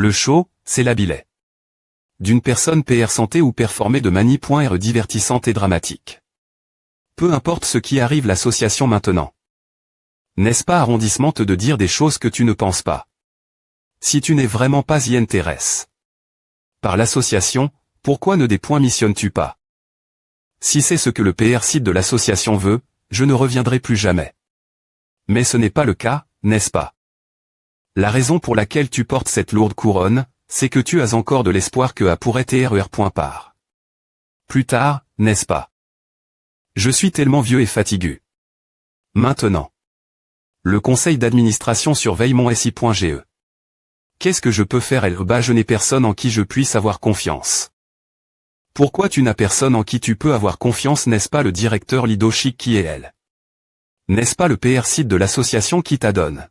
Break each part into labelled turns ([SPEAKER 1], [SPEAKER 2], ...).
[SPEAKER 1] Le show, c'est l'habillé d'une personne PR santé ou performée de manie.re divertissante et dramatique. Peu importe ce qui arrive l'association maintenant. N'est-ce pas arrondissement de dire des choses que tu ne penses pas? Si tu n'es vraiment pas y intéresse. Par l'association, pourquoi ne missionnes-tu pas? Si c'est ce que le PR site de l'association veut, je ne reviendrai plus jamais. Mais ce n'est pas le cas, n'est-ce pas? La raison pour laquelle tu portes cette lourde couronne, c'est que tu as encore de l'espoir que A pourrait TRER. Plus tard, n'est-ce pas? Je suis tellement vieux et fatigué. Maintenant. Le conseil d'administration surveille mon SI.GE. Qu'est-ce que je peux faire? Je n'ai personne en qui je puisse avoir confiance. Pourquoi tu n'as personne en qui tu peux avoir confiance? N'est-ce pas le directeur leadership qui est elle? N'est-ce pas le PR site de l'association qui t'adonne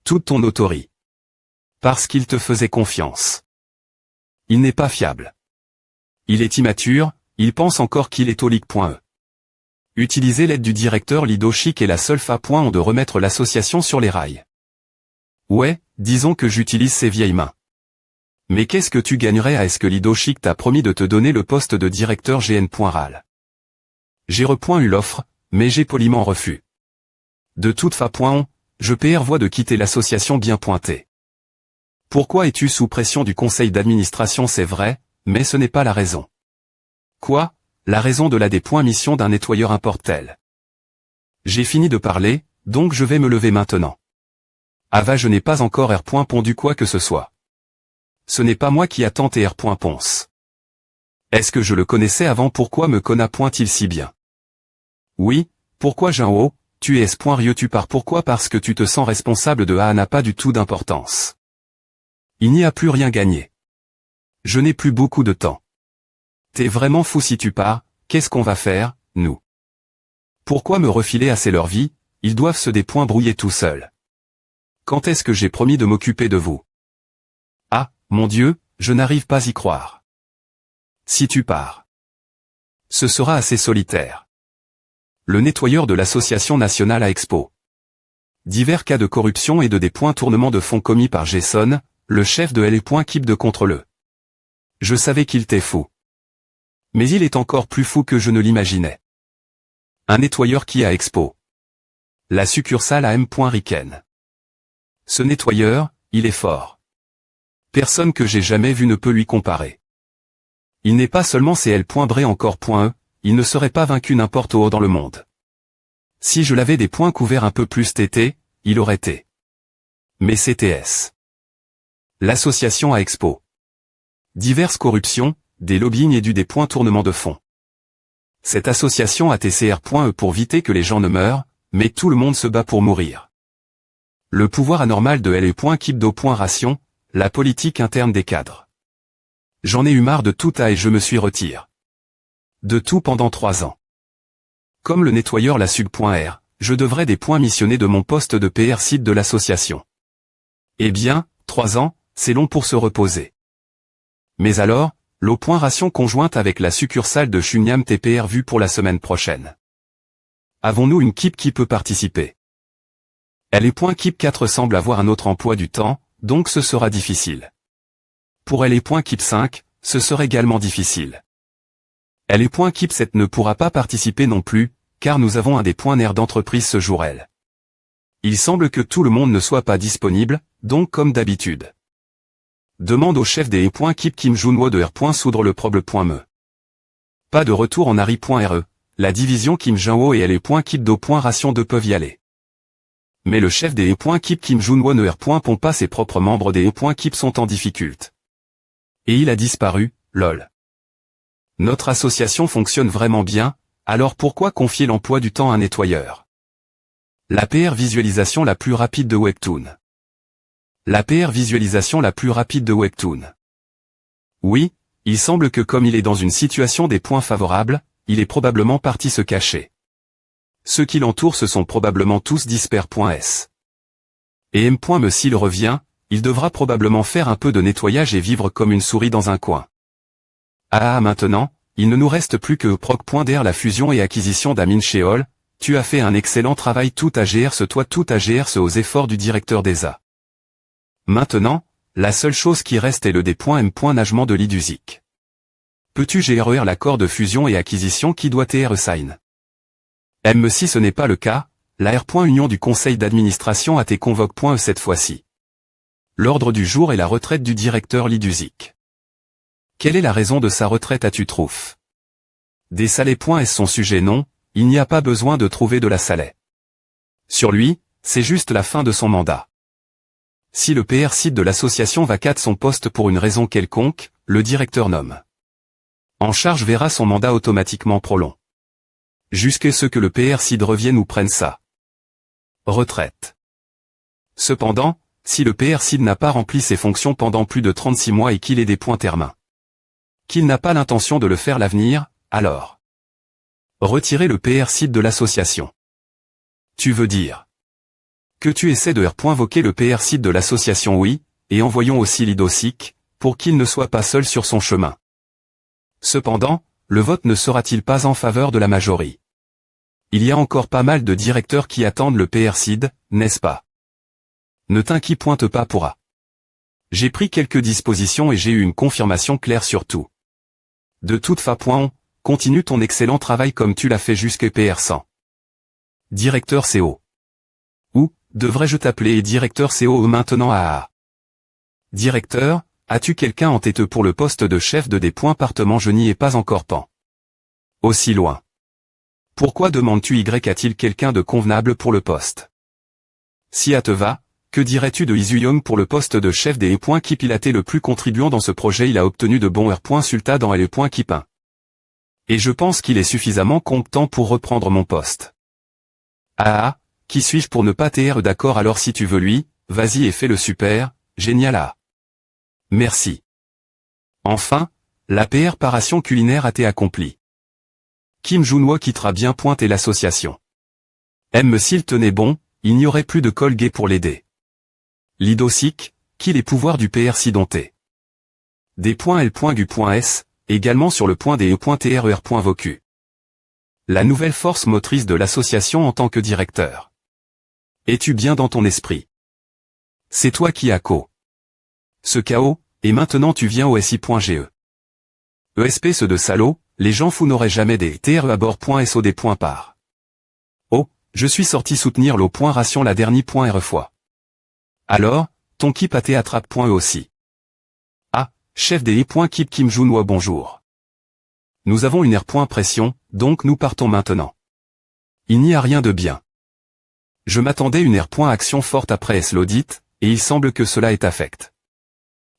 [SPEAKER 1] toute ton autorité? Parce qu'il te faisait confiance. Il n'est pas fiable. Il est immature, il pense encore qu'il est au league.e. Utiliser l'aide du directeur leadership est la seule façon de remettre l'association sur les rails. Ouais, disons que j'utilise ces vieilles mains. Mais qu'est-ce que tu gagnerais à ce que leadership t'a promis de te donner le poste de directeur GN.RAL? J'ai eu l'offre, mais j'ai poliment refus. De toute façon, je prévois de quitter l'association bien pointée. Pourquoi es-tu sous pression du conseil d'administration? C'est vrai, mais ce n'est pas la raison. Quoi? La raison de la mission d'un nettoyeur importe-t-elle? J'ai fini de parler, donc je vais me lever maintenant. Je n'ai pas encore pondu quoi que ce soit. Ce n'est pas moi qui attends Ponce. Est-ce que je le connaissais avant? Pourquoi me connaît-il si bien? Oui, pourquoi Jean-O, tu es rieux tu pars? Pourquoi? Parce que tu te sens responsable de A n'a pas du tout d'importance. Il n'y a plus rien gagné. Je n'ai plus beaucoup de temps. T'es vraiment fou si tu pars, qu'est-ce qu'on va faire, nous? Pourquoi me refiler assez leur vie? Ils doivent se brouiller tout seuls. Quand est-ce que j'ai promis de m'occuper de vous? Ah, mon Dieu, je n'arrive pas à y croire. Si tu pars, ce sera assez solitaire. Le nettoyeur de l'association nationale à Expo. Divers cas de corruption et de tournements de fonds commis par Jason, le chef de L.Keep de contrôle. Je savais qu'il était fou. Mais il est encore plus fou que je ne l'imaginais. Un nettoyeur qui a Expo. La succursale à M.Riken. Ce nettoyeur, il est fort. Personne que j'ai jamais vu ne peut lui comparer. Il n'est pas seulement CL.Bré encore.E, il ne serait pas vaincu n'importe où dans le monde. Si je l'avais des points couverts un peu plus tété, il aurait été. Mais CTS. L'association à Expo. Diverses corruptions, des lobbying et des tournements de fonds. Cette association a TCR.E pour éviter que les gens ne meurent, mais tout le monde se bat pour mourir. Le pouvoir anormal de L.Keep d'O.Ration, la politique interne des cadres. J'en ai eu marre de tout et je me suis retiré. De tout pendant 3 ans. Comme le nettoyeur la SUG.R, je devrais missionner de mon poste de PR site de l'association. Eh bien, 3 ans, c'est long pour se reposer. Mais alors, l'O.Ration conjointe avec la succursale de Chunyam TPR vue pour la semaine prochaine. Avons-nous une KIP qui peut participer? L.Keep 4 semble avoir un autre emploi du temps, donc ce sera difficile. Pour L.Keep 5, ce serait également difficile. L.Keep 7 ne pourra pas participer non plus, car nous avons un des points nerfs d'entreprise ce jour. Il semble que tout le monde ne soit pas disponible, donc comme d'habitude. Demande au chef des L.Keep Kim Junwo de R.Soudre le proble.me. Pas de retour en Ari.re, la division Kim Junwo et L.Keep d'O.Ration 2 peuvent y aller. Mais le chef des L.Keep Kim Junwo ne R.Pond pas ses propres membres des L.Keep sont en difficulté. Et il a disparu, lol. Notre association fonctionne vraiment bien, alors pourquoi confier l'emploi du temps à un nettoyeur? La PR visualisation la plus rapide de Webtoon. La PR visualisation la plus rapide de Webtoon. Oui, il semble que comme il est dans une situation des points favorables, il est probablement parti se cacher. Ceux qui l'entourent se sont probablement tous disperts.s. Et M.me s'il revient, il devra probablement faire un peu de nettoyage et vivre comme une souris dans un coin. Maintenant, il ne nous reste plus que proc.dr la fusion et acquisition d'Amin Sheol, tu as fait un excellent travail tout à GRC aux efforts du directeur d'ESA. Maintenant, La seule chose qui reste est le D.M. Nagement de l'IDUSIC. Peux-tu gérer l'accord de fusion et acquisition qui doit être sign? M. Si ce n'est pas le cas, la R.Union du conseil d'administration a été convoque. Cette fois-ci. L'ordre du jour est la retraite du directeur l'IDUSIC. Quelle est la raison de sa retraite as-tu trouvé? Des salés. Est-ce son sujet? Non, il n'y a pas besoin de trouver de la salée. Sur lui, c'est juste la fin de son mandat. Si le PR de l'association vacate son poste pour une raison quelconque, le directeur nomme en charge verra son mandat automatiquement prolong. Jusqu'à ce que le PR revienne ou prenne sa retraite. Cependant, si le PR n'a pas rempli ses fonctions pendant plus de 36 mois et qu'il ait des points termes, qu'il n'a pas l'intention de le faire l'avenir, alors retirer le PR de l'association. Tu veux dire que tu essaies de voquer le PR de l'association? Oui, et envoyons aussi l'IDOSIC, pour qu'il ne soit pas seul sur son chemin. Cependant, le vote ne sera-t-il pas en faveur de la majorité? Il y a encore pas mal de directeurs qui attendent le PR, n'est-ce pas? Ne t'inquiète pas pour A. J'ai pris quelques dispositions et j'ai eu une confirmation claire sur tout. De toute façon, continue ton excellent travail comme tu l'as fait jusqu'à PR 100. Directeur CO. Ou, devrais-je t'appeler directeur CO maintenant à Directeur, as-tu quelqu'un en tête pour le poste de chef de département? Je n'y ai pas encore pan. Aussi loin. Pourquoi demandes-tu a-t-il quelqu'un de convenable pour le poste? Si à te va, que dirais-tu de Isu Young pour le poste de chef des qui pilotait le plus contribuant dans ce projet? Il a obtenu de bons R.Sulta dans L.Kipin. Et je pense qu'il est suffisamment compétent pour reprendre mon poste. Ah, qui suis-je pour ne pas t'être d'accord? Alors si tu veux lui, vas-y et fais le super, génial. Ah. Merci. Enfin, la préparation culinaire a été accomplie. Kim Junwo quittera bien et l'association. M. S'il tenait bon, il n'y aurait plus de Colgate pour l'aider. L'IDOSIC, qui les pouvoirs du PR dompté. Des.L.Gu.S, également sur le point des E.TRER.Vocu. La nouvelle force motrice de l'association en tant que directeur. Es-tu bien dans ton esprit? C'est toi qui as ce chaos, et maintenant tu viens au SI.GE. ESP ce de salaud, les gens fous n'auraient jamais des TRE à bord.SO des points par. Oh, je suis sorti soutenir l'eau point ration la dernière fois. Alors, ton kip a attrape.E aussi. Ah, chef des I.Kip Kim Junwo bonjour. Nous avons une R.Pression, donc nous partons maintenant. Il n'y a rien de bien. Je m'attendais une R.Action forte après l'audit, et il semble que cela est affect.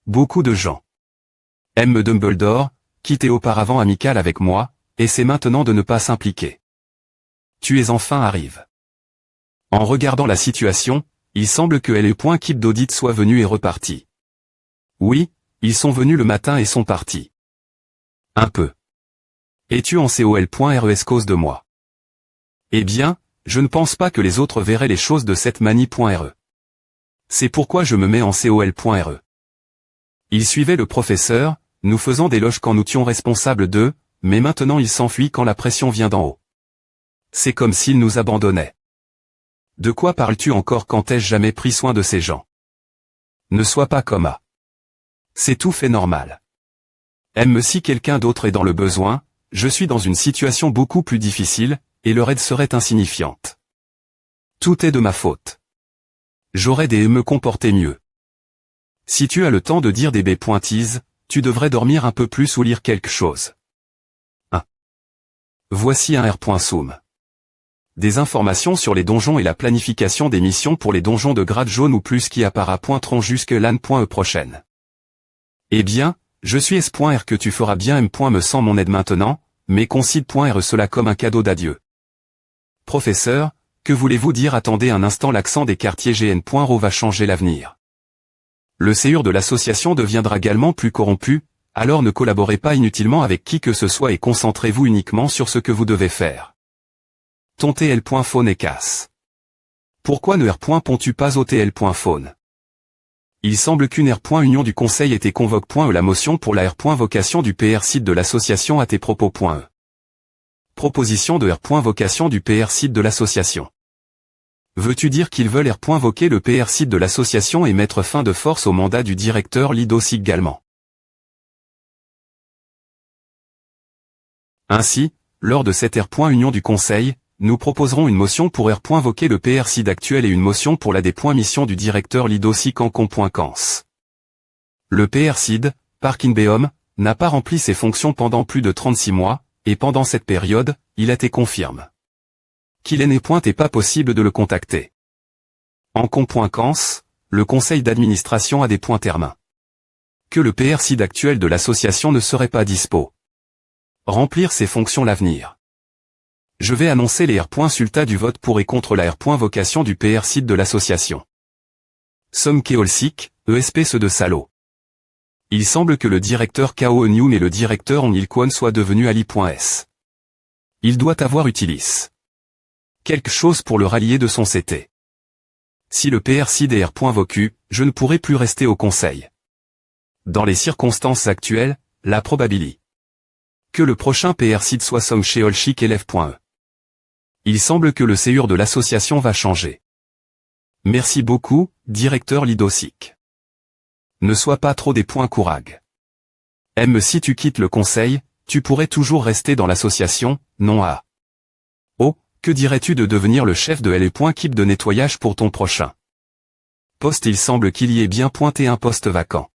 [SPEAKER 1] Beaucoup de gens. M. Dumbledore, qui était auparavant amical avec moi, essaie maintenant de ne pas s'impliquer. Tu es enfin arrive. En regardant la situation, il semble que L.Kip d'audit soit venu et reparti. Oui, ils sont venus le matin et sont partis. Un peu. Es-tu en COL.RES cause de moi? Eh bien, je ne pense pas que les autres verraient les choses de cette manie.RE. C'est pourquoi je me mets en COL.RE. Il suivait le professeur, nous faisant des loges quand nous étions responsables d'eux, mais maintenant il s'enfuit quand la pression vient d'en haut. C'est comme s'il nous abandonnait. De quoi parles-tu encore? Quand ai-je jamais pris soin de ces gens? Ne sois pas comme A. C'est tout fait normal. M. Si quelqu'un d'autre est dans le besoin, je suis dans une situation beaucoup plus difficile, et leur aide serait insignifiante. Tout est de ma faute. J'aurais dû me comporter mieux. Si tu as le temps de dire des B-pointises, tu devrais dormir un peu plus ou lire quelque chose. 1. Voici un R.Soum. Des informations sur les donjons et la planification des missions pour les donjons de grade jaune ou plus qui apparaîtront jusque l'an.e prochaine. Eh bien, je suis S.R que tu feras bien M. Me sens mon aide maintenant, mais considère cela comme un cadeau d'adieu. Professeur, que voulez-vous dire? Attendez un instant, l'accent des quartiers GN.RO va changer l'avenir. Le CEUR de l'association deviendra également plus corrompu, alors ne collaborez pas inutilement avec qui que ce soit et concentrez-vous uniquement sur ce que vous devez faire. Ton TL.Phone est casse. Pourquoi ne R.Pontu pas au TL.Phone? Il semble qu'une R.Union du conseil était convoque.E la motion pour la R.Vocation du PR site de l'association à tes propos.E. Proposition de R.Vocation du PR site de l'association. Veux-tu dire qu'ils veulent voquer le PR site de l'association et mettre fin de force au mandat du directeur Lidosik également? Ainsi, lors de cette union du Conseil, nous proposerons une motion pour voquer le PR site actuel et une motion pour la mission du directeur Lidosik en com.cans. Le PR SID, Parkinbeom, n'a pas rempli ses fonctions pendant plus de 36 mois, et pendant cette période, il a été confirme qu'il n'est pas possible de le contacter. En com.cans, le conseil d'administration a des points termes. Que le PR SID actuel de l'association ne serait pas dispo. Remplir ses fonctions l'avenir. Je vais annoncer les résultats du vote pour et contre la vocation du PR SID de l'association. Somme Keolsik, ESP ceux de Salo. Il semble que le directeur Kao Eunium et le directeur Ong Il-kwon soient devenus Ali.S. Il doit avoir utilis quelque chose pour le rallier de son CT. Si le PR SID est vocu, je ne pourrai plus rester au conseil. Dans les circonstances actuelles, la probabilité que le prochain PR SID soit Song Cheol-sik élève.e. Il semble que le séur de l'association va changer. Merci beaucoup, directeur Lidosik. Ne sois pas trop des points courag. Si tu quittes le conseil, tu pourrais toujours rester dans l'association, non à. Oh, que dirais-tu de devenir le chef de L.Keep de nettoyage pour ton prochain poste? Il semble qu'il y ait bien pointé un poste vacant.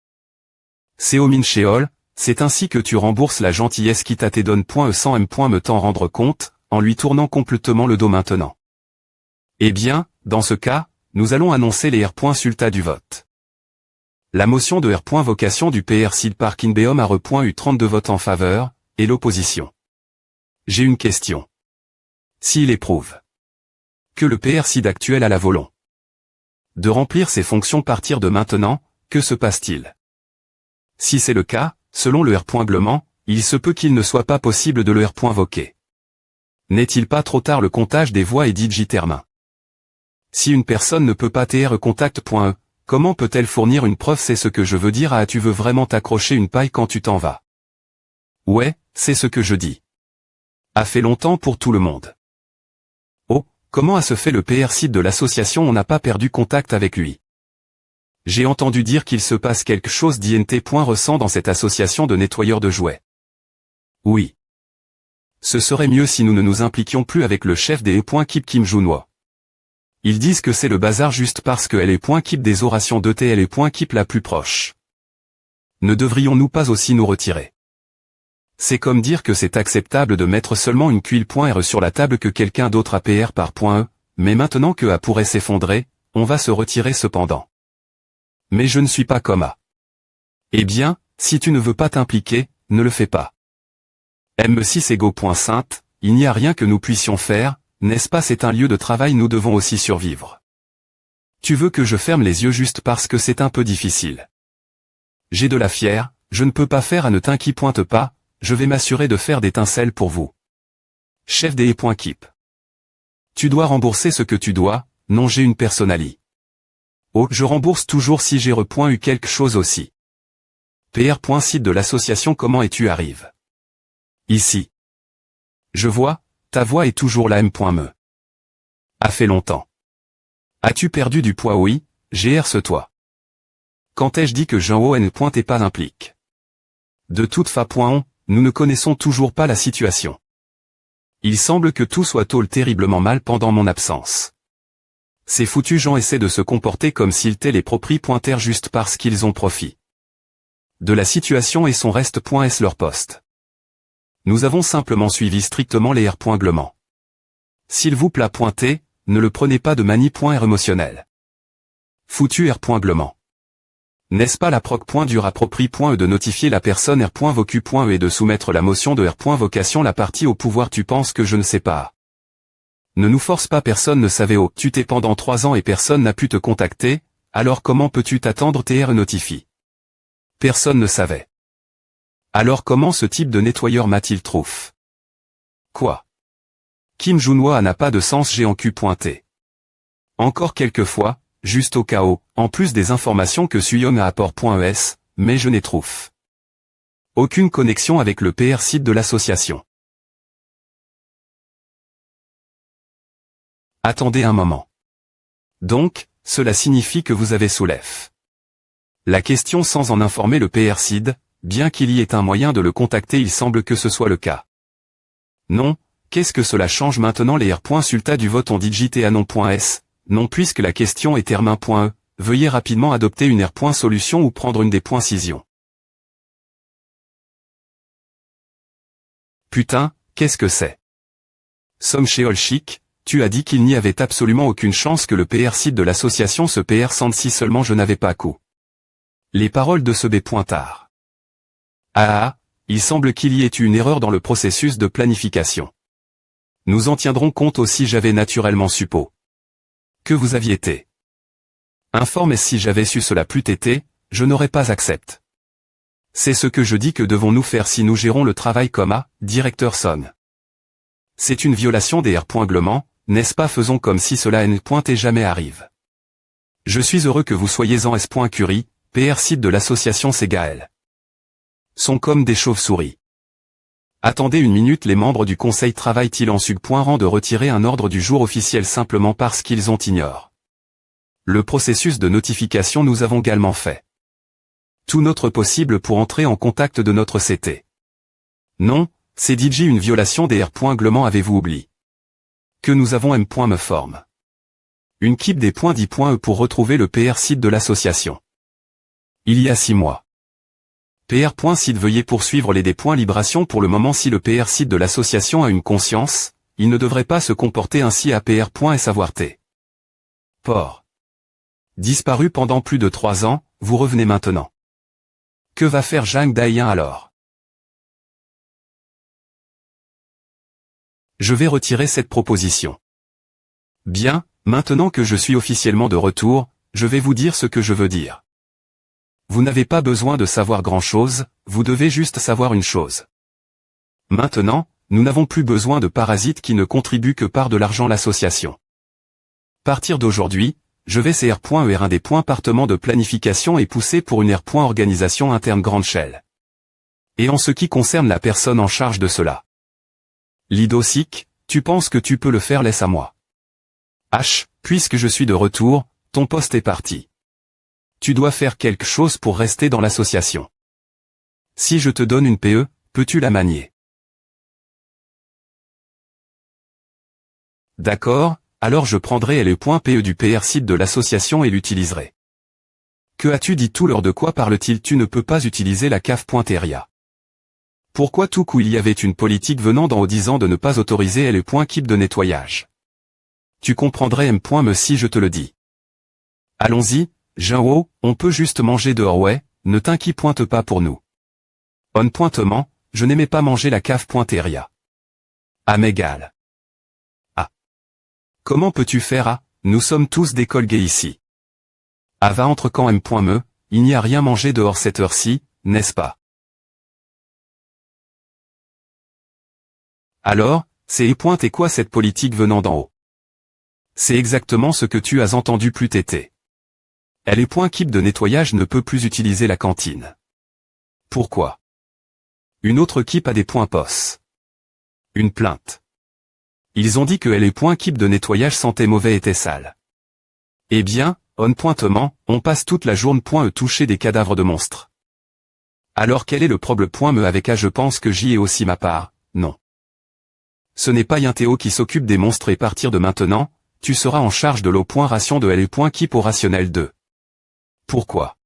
[SPEAKER 1] Seomin Cheol, c'est ainsi que tu rembourses la gentillesse qui t'a te donne.e sans me t'en rendre compte, en lui tournant complètement le dos maintenant. Eh bien, dans ce cas, nous allons annoncer les résultats du vote. La motion de vocation du PR SID Parkinbeom a eu 32 votes en faveur, et l'opposition. J'ai une question. S'il éprouve que le PR SID actuel a la volonté de remplir ses fonctions à partir de maintenant, que se passe-t-il? Si c'est le cas, selon le règlement, il se peut qu'il ne soit pas possible de le voquer. N'est-il pas trop tard le comptage des voix est digitermain? Si une personne ne peut pas contact.e, comment peut-elle fournir une preuve? C'est ce que je veux dire. Tu veux vraiment t'accrocher une paille quand tu t'en vas? Ouais, c'est ce que je dis. A fait longtemps pour tout le monde. Oh, comment se fait le PR SID de l'association? On n'a pas perdu contact avec lui. J'ai entendu dire qu'il se passe quelque chose d'INT. Ressent dans cette association de nettoyeurs de jouets. Oui. Ce serait mieux si nous ne nous impliquions plus avec le chef des Keep Kim Junwo. Ils disent que c'est le bazar juste parce que Keep des orations de Keep la plus proche. Ne devrions-nous pas aussi nous retirer? C'est comme dire que c'est acceptable de mettre seulement une tuile.r sur la table que quelqu'un d'autre a PR par.e, mais maintenant que A pourrait s'effondrer, on va se retirer cependant. Mais je ne suis pas comme A. Eh bien, si tu ne veux pas t'impliquer, ne le fais pas. M6 ego.sainte, il n'y a rien que nous puissions faire, n'est-ce pas? C'est un lieu de travail, nous devons aussi survivre. Tu veux que je ferme les yeux juste parce que c'est un peu difficile? J'ai de la fière, je ne peux pas faire à ne t'inquiète pas, je vais m'assurer de faire d'étincelles pour vous. Chef des Keep. Tu dois rembourser ce que tu dois, non j'ai une personnalité. Oh, je rembourse toujours si j'ai eu quelque chose aussi. PR.site de l'association comment et tu arrives. Ici. Je vois, ta voix est toujours la M.me. A fait longtemps. As-tu perdu du poids? Oui, ce toi. Quand ai-je dit que Jean-O n'était pas implique? De toute façon, nous ne connaissons toujours pas la situation. Il semble que tout soit terriblement mal pendant mon absence. Ces foutus gens essaient de se comporter comme s'ils étaient les propriétaires juste parce qu'ils ont profit de la situation et son reste.s leur poste. Nous avons simplement suivi strictement les règlements. S'il vous plaît pointer, ne le prenez pas de manie.r émotionnel. Foutu règlement. N'est-ce pas la proc.dur approprie.e de notifier la personne r.vocu.e et de soumettre la motion de r.vocation la partie au pouvoir? Tu penses que je ne sais pas? Ne nous force pas, personne ne savait. Oh, tu t'es pendant 3 ans et personne n'a pu te contacter, alors comment peux-tu t'attendre TR notifie? Personne ne savait. Alors comment ce type de nettoyeur m'a-t-il trouf? Quoi? Kim Junwo n'a pas de sens, j'ai en Q.T. Encore quelques fois, juste au cas où, en plus des informations que Suyong a apport.es, mais je n'ai trouf aucune connexion avec le PR site de l'association. Attendez un moment. Donc, cela signifie que vous avez soulève. La question sans en informer le PR SID, bien qu'il y ait un moyen de le contacter, il semble que ce soit le cas. Non, qu'est-ce que cela change maintenant? Les R.sulta du vote ont digité à non.s, non puisque la question est termin.e, veuillez rapidement adopter une R.solution ou prendre une des .cision. Putain, qu'est-ce que c'est? Somme chez Olchic, tu as dit qu'il n'y avait absolument aucune chance que le PR SID de l'association se PR sente si seulement je n'avais pas coup. Les paroles de ce B.tard. Ah, il semble qu'il y ait eu une erreur dans le processus de planification. Nous en tiendrons compte aussi. J'avais naturellement suppo que vous aviez été informé. Si j'avais su cela plus été, je n'aurais pas accepté. C'est ce que je dis. Que devons-nous faire si nous gérons le travail comme a, directeur Son? C'est une violation des R.glement, n'est-ce pas? Faisons comme si cela n.t jamais arrive. Je suis heureux que vous soyez en S.Curie, PR SID de l'association Segaël. Sont comme des chauves-souris. Attendez une minute, les membres du conseil travaillent-ils en sub.rang de retirer un ordre du jour officiel simplement parce qu'ils ont ignoré le processus de notification? Nous avons également fait tout notre possible pour entrer en contact de notre CT. Non, c'est DJ une violation des R.glement. Avez-vous oublié que nous avons M.me forme une keep des .10.e pour retrouver le PR SID de l'association. Il y a 6 mois. PR.SID veuillez poursuivre les libérations pour le moment. Si le PR SID de l'association a une conscience, il ne devrait pas se comporter ainsi. À PR.S avoir T. Port. Disparu pendant plus de 3 ans, vous revenez maintenant. Que va faire Zhang Daiyan alors? Je vais retirer cette proposition. Bien, maintenant que je suis officiellement de retour, je vais vous dire ce que je veux dire. Vous n'avez pas besoin de savoir grand-chose, vous devez juste savoir une chose. Maintenant, nous n'avons plus besoin de parasites qui ne contribuent que par de l'argent à l'association. Partir d'aujourd'hui, je vais ces R.ER1 des partements de planification et pousser pour une R.organisation interne grande échelle. Et en ce qui concerne la personne en charge de cela. Lidosic, tu penses que tu peux le faire? Laisse à moi. H, puisque je suis de retour, ton poste est parti. Tu dois faire quelque chose pour rester dans l'association. Si je te donne une PE, peux-tu la manier? D'accord, alors je prendrai le .PE du PR SID de l'association et l'utiliserai. Que as-tu dit? Tout l'heure de quoi parle-t-il? Tu ne peux pas utiliser la CAF.teria. Pourquoi? Tout coup il y avait une politique venant d'en haut disant de ne pas autoriser le .keep de nettoyage. Tu comprendrais M.me si je te le dis. Allons-y. Jinho, on peut juste manger dehors. Ouais, ne t'inquiète pas pour nous. On.ment, je n'aimais pas manger la CAF.teria. Ah m'égale. Ah. Comment peux-tu faire? Ah, nous sommes tous des colgués ici. Ah va entre quand M.me, il n'y a rien mangé dehors cette heure-ci, n'est-ce pas? Alors, c'est et quoi cette politique venant d'en haut? C'est exactement ce que tu as entendu plus tété. Keep de nettoyage ne peut plus utiliser la cantine. Pourquoi? Une autre keep a des POS. Une plainte. Ils ont dit que Keep de nettoyage sentait mauvais, était sale. Eh bien, on.ment, on passe toute la journée toucher des cadavres de monstres. Alors quel est le problème avec A? Je pense que j'y ai aussi ma part, non. Ce n'est pas Yinteo qui s'occupe des monstres et partir de maintenant, tu seras en charge de l'eau.ration de Keep au rationnel 2. Pourquoi?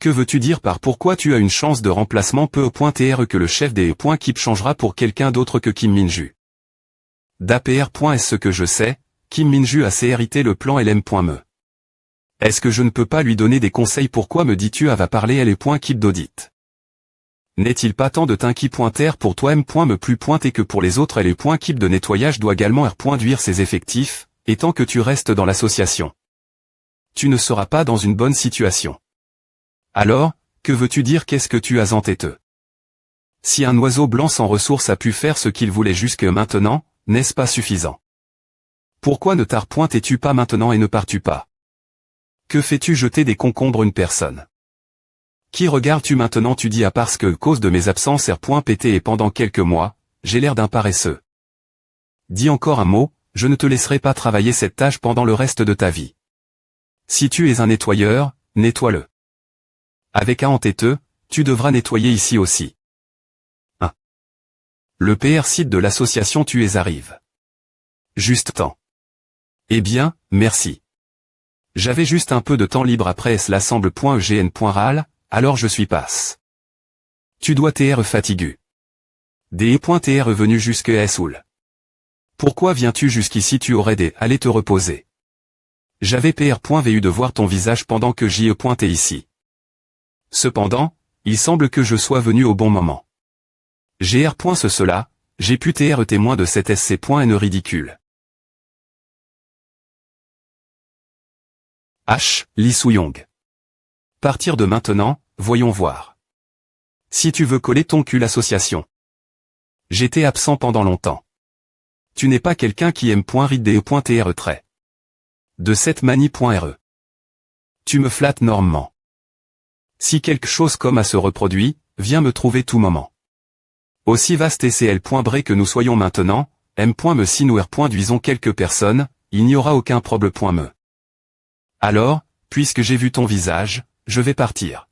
[SPEAKER 1] Que veux-tu dire par pourquoi? Tu as une chance de remplacement PE.TRE que le chef des Keep changera pour quelqu'un d'autre que Kim Minju. D'APR. Est-ce que je sais, Kim Minju a hérité le plan LM.me. Est-ce que je ne peux pas lui donner des conseils? Pourquoi me dis-tu va parler Keep d'audit? N'est-il pas temps de t'inquiéter pour toi M.me plus pointé que pour les autres? Keep de nettoyage doit également R.duire ses effectifs, et tant que tu restes dans l'association, tu ne seras pas dans une bonne situation. Alors, que veux-tu dire? Qu'est-ce que tu as en tête? Si un oiseau blanc sans ressources a pu faire ce qu'il voulait jusque maintenant, n'est-ce pas suffisant? Pourquoi ne t'arpointes-tu pas maintenant et ne pars-tu pas? Que fais-tu jeter des concombres une personne? Qui regardes-tu maintenant? Tu dis parce que cause de mes absences R.pt et pendant quelques mois, j'ai l'air d'un paresseux. Dis encore un mot, je ne te laisserai pas travailler cette tâche pendant le reste de ta vie. Si tu es un nettoyeur, nettoie-le. Avec un en têteux, tu devras nettoyer ici aussi. 1. Le PR site de l'association Tu es arrive. Juste temps. Eh bien, merci. J'avais juste un peu de temps libre après l'assemble.egn.ral, alors je suis passe. Tu dois tr fatigu. Des.tr venu jusque Soul. Pourquoi viens-tu jusqu'ici? Tu aurais des aller te reposer. J'avais pr.vu de voir ton visage pendant que j'y pointais ici. Cependant, il semble que je sois venu au bon moment. Gr. Cela, j'ai pu tr témoin de cet sc.n ridicule. H. Lee Soo-young. Partir de maintenant, voyons voir. Si tu veux coller ton cul l'association. J'étais absent pendant longtemps. Tu n'es pas quelqu'un qui aime .rid.de.tr trait. De cette manie.re. Tu me flattes normement. Si quelque chose comme à se reproduit, viens me trouver tout moment. Aussi vaste tcl.bre que nous soyons maintenant, m.me si nous r.duisons quelques personnes, il n'y aura aucun problème.me. Alors, puisque j'ai vu ton visage, je vais partir.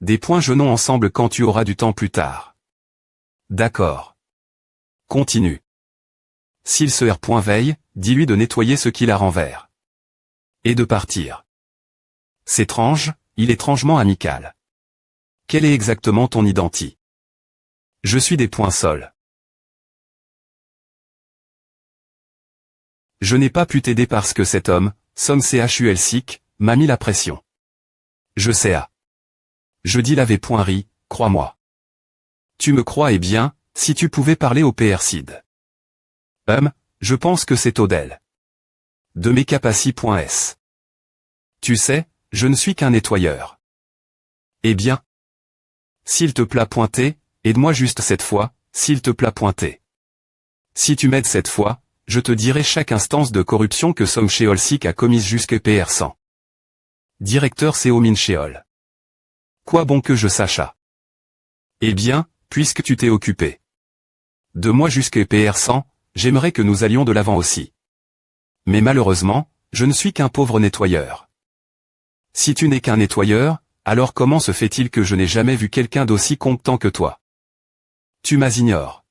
[SPEAKER 1] Des points jeûnons ensemble quand tu auras du temps plus tard. D'accord. Continue. S'il se r.veille, dis-lui de nettoyer ce qu'il a renvers. Et de partir. C'est étrange, il est étrangement amical. Quel est exactement ton identi? Je suis des points sols. Je n'ai pas pu t'aider parce que cet homme, Som Chulsik, m'a mis la pression. Je sais à. Je dis l'avais point ri, crois-moi. Tu me crois? Eh bien, si tu pouvais parler au PR Sid. Je pense que c'est Odell. De mes capaci.s. Tu sais, je ne suis qu'un nettoyeur. Eh bien. S'il te plaît pointer, aide-moi juste cette fois, s'il te plaît pointer. Si tu m'aides cette fois, je te dirai chaque instance de corruption que Som Chulsik a commise jusque PR100. Directeur Seomin Cheol. Quoi bon que je sache. Eh bien, puisque tu t'es occupé de moi jusque PR100, j'aimerais que nous allions de l'avant aussi. Mais malheureusement, je ne suis qu'un pauvre nettoyeur. Si tu n'es qu'un nettoyeur, alors comment se fait-il que je n'ai jamais vu quelqu'un d'aussi compétent que toi? Tu m'ignores.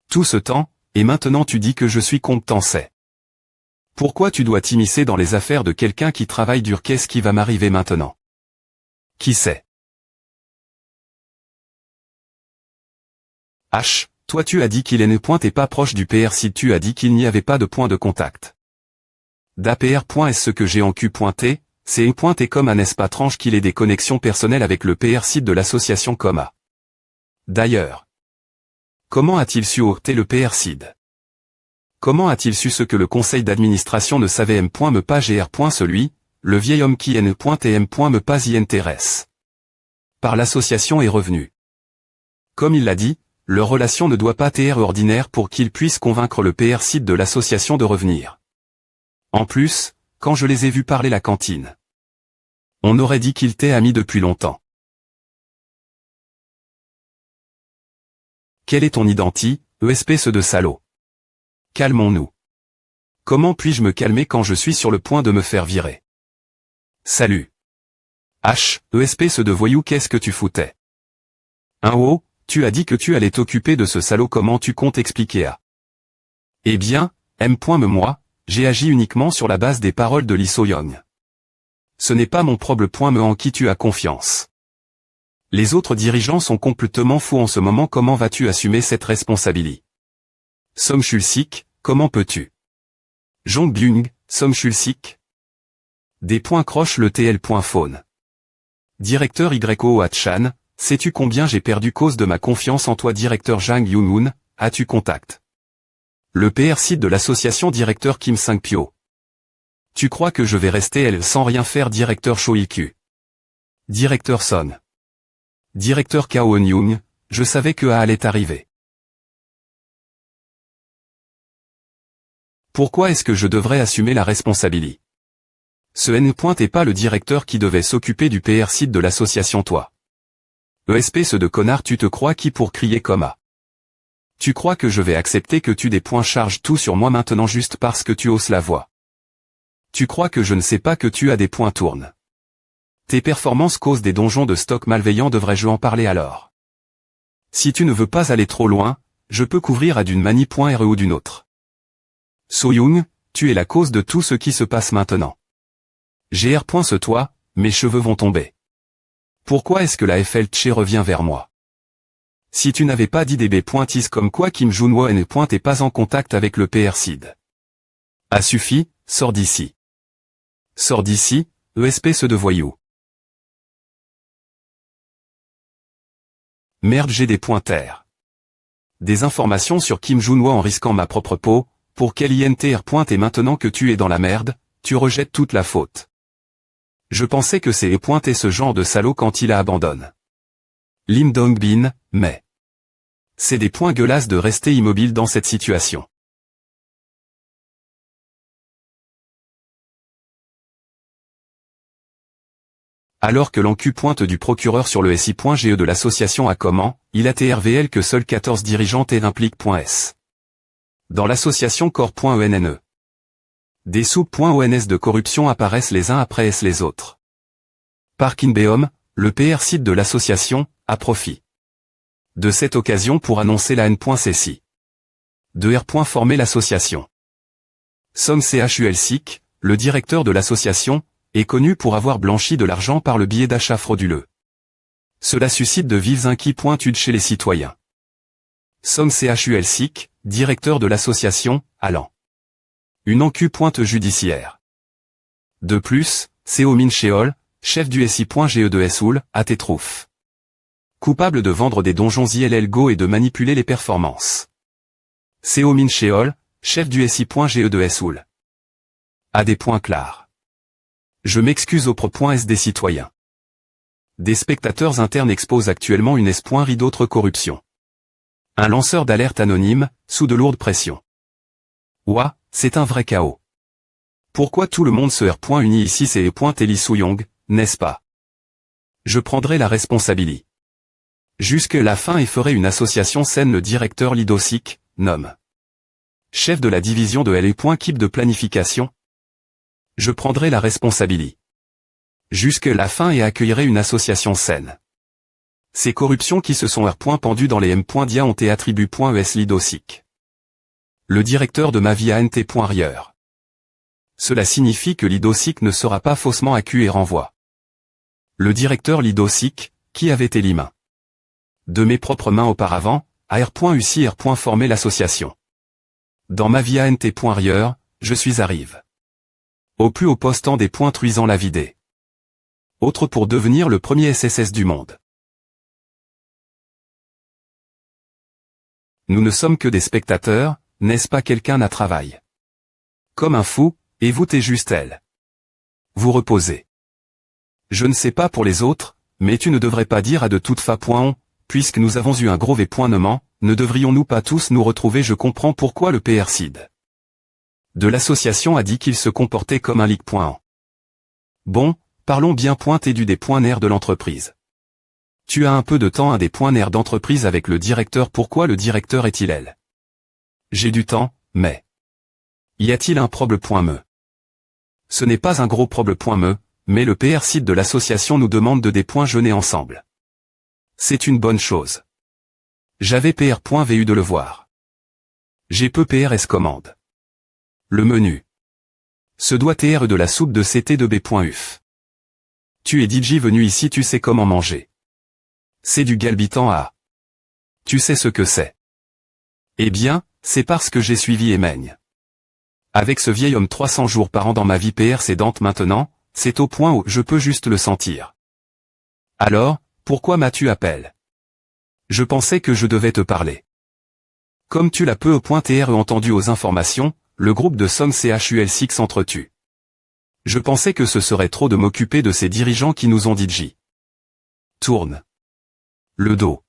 [SPEAKER 1] Tout ce temps, et maintenant tu dis que je suis compétent, c'est. Pourquoi tu dois t'immiscer dans les affaires de quelqu'un qui travaille dur? Qu'est-ce qui va m'arriver maintenant? Qui sait? H, toi tu as dit qu'il ne pointait pas proche du PR si tu as dit qu'il n'y avait pas de point de contact. D'APR. Est ce que j'ai en Q pointé, c'est pointé comme un n'est-ce pas tranche qu'il ait des connexions personnelles avec le PR site de l'association Coma. D'ailleurs. Comment a-t-il su ôter le PR SID? Comment a-t-il su ce que le conseil d'administration ne savait? Me pas gr. Celui, le vieil homme qui n. Et me pas y intéresse. Par l'association est revenu. Comme il l'a dit, leur relation ne doit pas être ordinaire pour qu'il puisse convaincre le PR site de l'association de revenir. En plus, quand je les ai vus parler la cantine, on aurait dit qu'ils étaient amis depuis longtemps. Quel est ton identi, espèce de salaud? Calmons-nous. Comment puis-je me calmer quand je suis sur le point de me faire virer? Salut. H, espèce de voyou, qu'est-ce que tu foutais? Oh, tu as dit que tu allais t'occuper de ce salaud, comment tu comptes expliquer à? Eh bien, moi, j'ai agi uniquement sur la base des paroles de Lee Soo-young. Ce n'est pas mon propre point en qui tu as confiance. Les autres dirigeants sont complètement fous en ce moment, comment vas-tu assumer cette responsabilité? Som Chulsik, comment peux-tu? Jong Byung, Som Chulsik. Des points croche le TL.phone. Directeur YO Hachan, sais-tu combien j'ai perdu cause de ma confiance en toi? Directeur Jang Yoon-hoon, as-tu contact? Le PR site de l'association directeur Kim Sang-pyo. Tu crois que je vais rester elle sans rien faire? Directeur Cho Il-kyu. Directeur Son. Directeur Kao Eun-young, je savais que A allait arriver. Pourquoi est-ce que je devrais assumer la responsabilité? Ce N. est pas le directeur qui devait s'occuper du PR site de l'association toi. Espèce de connard, tu te crois qui pour crier comme A? Tu crois que je vais accepter que tu des points charges tout sur moi maintenant juste parce que tu hausses la voix? Tu crois que je ne sais pas que tu as des points tourne. Tes performances causent des donjons de stock malveillants, devrais-je en parler alors? Si tu ne veux pas aller trop loin, je peux couvrir à d'une manie.re ou d'une autre. So-young, tu es la cause de tout ce qui se passe maintenant. GR. Ce toi, mes cheveux vont tomber. Pourquoi est-ce que la FLC revient vers moi? Si tu n'avais pas d'IDB.is comme quoi Kim Jong-un n'est pas en contact avec le PR Sid. A suffi, sors d'ici. Sors d'ici, espèce de voyou. Merde, j'ai des pointers. Des informations sur Kim Jong-un en risquant ma propre peau, pour quel INTR. Et maintenant que tu es dans la merde, tu rejettes toute la faute. Je pensais que c'est pointé ce genre de salaud quand il la abandonne. Lim Dong-bin, mais... c'est des points gueulasses de rester immobile dans cette situation. Alors que l'encu pointe du procureur sur le SI.ge de l'association a comment, il a TRVL que seuls 14 dirigeantes et impliquent.s. Dans l'association corps.enne. Des sous.ons de corruption apparaissent les uns après les autres. Parkinbeom, le PR site de l'association, a profit de cette occasion pour annoncer la N.cc. De R. Former l'association. Song Chul-sik, le directeur de l'association, est connu pour avoir blanchi de l'argent par le biais d'achats frauduleux. Cela suscite de vives inquiétudes chez les citoyens. Song Chul-sik, directeur de l'association, allant une enquête judiciaire. De plus, Seo Min Cheol, chef du SI.ge de Seoul, a été trouf coupable de vendre des donjons ILL Go et de manipuler les performances. Seo Min Cheol, chef du SI.ge de Seoul, a des points clairs. Je m'excuse au pro.s des citoyens. Des spectateurs internes exposent actuellement une S.ri d'autres corruptions. Un lanceur d'alerte anonyme, sous de lourdes pressions. Ouah, c'est un vrai chaos. Pourquoi tout le monde se R.uni ici? C'est Lee So-young, n'est-ce pas? Je prendrai la responsabilité. Jusque la fin et ferai une association saine. Le directeur Lee Do-sik, nomme chef de la division de LE.keep de planification. Je prendrai la responsabilité. Jusque la fin et accueillerai une association saine. Ces corruptions qui se sont pendues dans les M.dia ont été attribuées.es Lee Do-sik. Le directeur de Mavia NT.rieur. Cela signifie que Lee Do-sik ne sera pas faussement accusé et renvoie. Le directeur Lee Do-sik, qui avait été les mains de mes propres mains auparavant, a R.uci formé l'association. Dans Mavia NT.rieur, je suis arrive au plus haut poste en des points truisant la vidée. Autre pour devenir le premier SSS du monde. Nous ne sommes que des spectateurs, n'est-ce pas? Quelqu'un n'a travail comme un fou, et vous t'es juste elle. Vous reposez. Je ne sais pas pour les autres, mais tu ne devrais pas dire à de toute façon, puisque nous avons eu un gros V.nement, ne devrions-nous pas tous nous retrouver? Je comprends pourquoi le PR Sid de l'association a dit qu'il se comportait comme un leak.en. Bon, parlons bien et du des points nerfs de l'entreprise. Tu as un peu de temps à des points nerfs d'entreprise avec le directeur. Pourquoi le directeur est-il elle? J'ai du temps, mais... y a-t-il un problème? Ce n'est pas un gros problème, mais le PR site de l'association nous demande de des points jeûner ensemble. C'est une bonne chose. J'avais PR.vu de le voir. J'ai peu PRS commande. Le menu. Ce doit être de la soupe de CT2B.uf. Tu es DJ venu ici, tu sais comment manger. C'est du galbitan à... Tu sais ce que c'est. Eh bien, c'est parce que j'ai suivi Emaigne. Avec ce vieil homme 300 jours par an dans ma vie PR sédante maintenant, c'est au point où je peux juste le sentir. Alors, pourquoi m'as-tu appelé? Je pensais que je devais te parler. Comme tu l'as peu entendu aux informations, le groupe de Song Chul-sik s'entretue. Je pensais que ce serait trop de m'occuper de ces dirigeants qui nous ont dit J. Tourne. Le dos.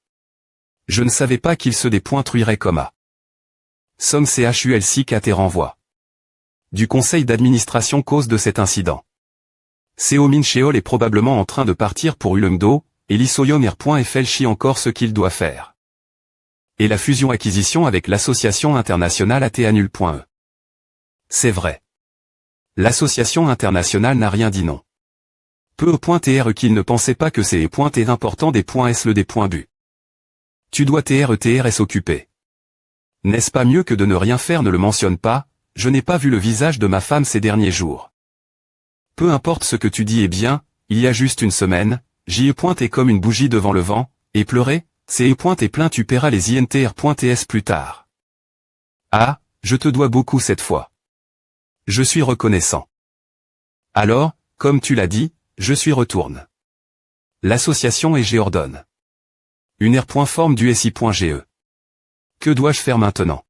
[SPEAKER 1] Je ne savais pas qu'ils se dépointruiraient comme à. Song Chul-sik a été renvoi du conseil d'administration cause de cet incident. Seo Min Cheol est probablement en train de partir pour Uleungdo, et Lee So-young réfléchit encore ce qu'il doit faire. Et la fusion-acquisition avec l'association internationale a été annule. C'est vrai. L'association internationale n'a rien dit non. Peu au point TR qu'il ne pensait pas que c'est T important des points S le des points bu. Tu dois TR s'occuper. N'est-ce pas mieux que de ne rien faire? Ne le mentionne pas, je n'ai pas vu le visage de ma femme ces derniers jours. Peu importe ce que tu dis, eh bien, il y a juste une semaine, j'y est comme une bougie devant le vent, et pleurer, c'est et plein tu paieras les INTR.TS plus tard. Ah, je te dois beaucoup cette fois. Je suis reconnaissant. Alors, comme tu l'as dit, je suis retourne. L'association et j'ordonne. Une R.forme du SI.GE. Que dois-je faire maintenant?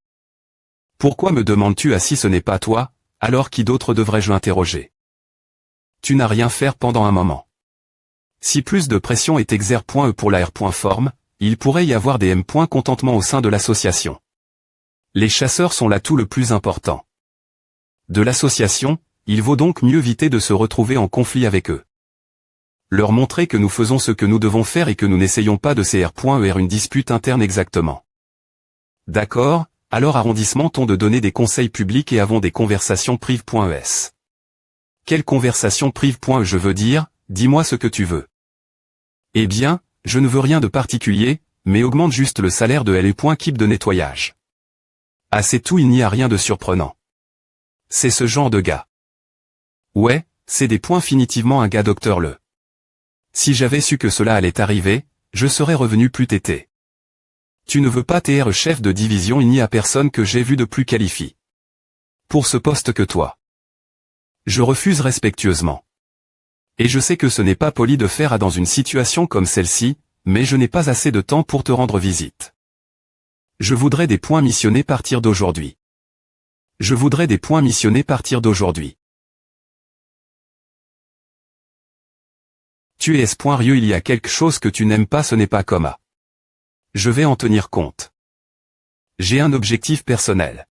[SPEAKER 1] Pourquoi me demandes-tu si ce n'est pas toi, alors qui d'autre devrais-je interroger? Tu n'as rien faire pendant un moment. Si plus de pression est exercée pour la R.forme, il pourrait y avoir des M. contentement au sein de l'association. Les chasseurs sont là tout le plus important. De l'association, il vaut donc mieux éviter de se retrouver en conflit avec eux. Leur montrer que nous faisons ce que nous devons faire et que nous n'essayons pas de CR.ER une dispute interne exactement. D'accord, alors arrondissement-t-on de donner des conseils publics et avons des conversations prives.es. Quelle conversation prive.e je veux dire, dis-moi ce que tu veux. Eh bien, je ne veux rien de particulier, mais augmente juste le salaire de L.Keep de nettoyage. Ah c'est tout, il n'y a rien de surprenant. C'est ce genre de gars. Ouais, c'est des points finitivement un gars docteur le. Si j'avais su que cela allait arriver, je serais revenu plus tété. Tu ne veux pas TR chef de division, il n'y a personne que j'ai vu de plus qualifié pour ce poste que toi. Je refuse respectueusement. Et je sais que ce n'est pas poli de faire dans une situation comme celle-ci, mais je n'ai pas assez de temps pour te rendre visite. Je voudrais des points missionnés partir d'aujourd'hui. Je voudrais des points missionnés partir d'aujourd'hui. Tu es S.Rieux, il y a quelque chose que tu n'aimes pas, ce n'est pas comme A. Je vais en tenir compte. J'ai un objectif personnel.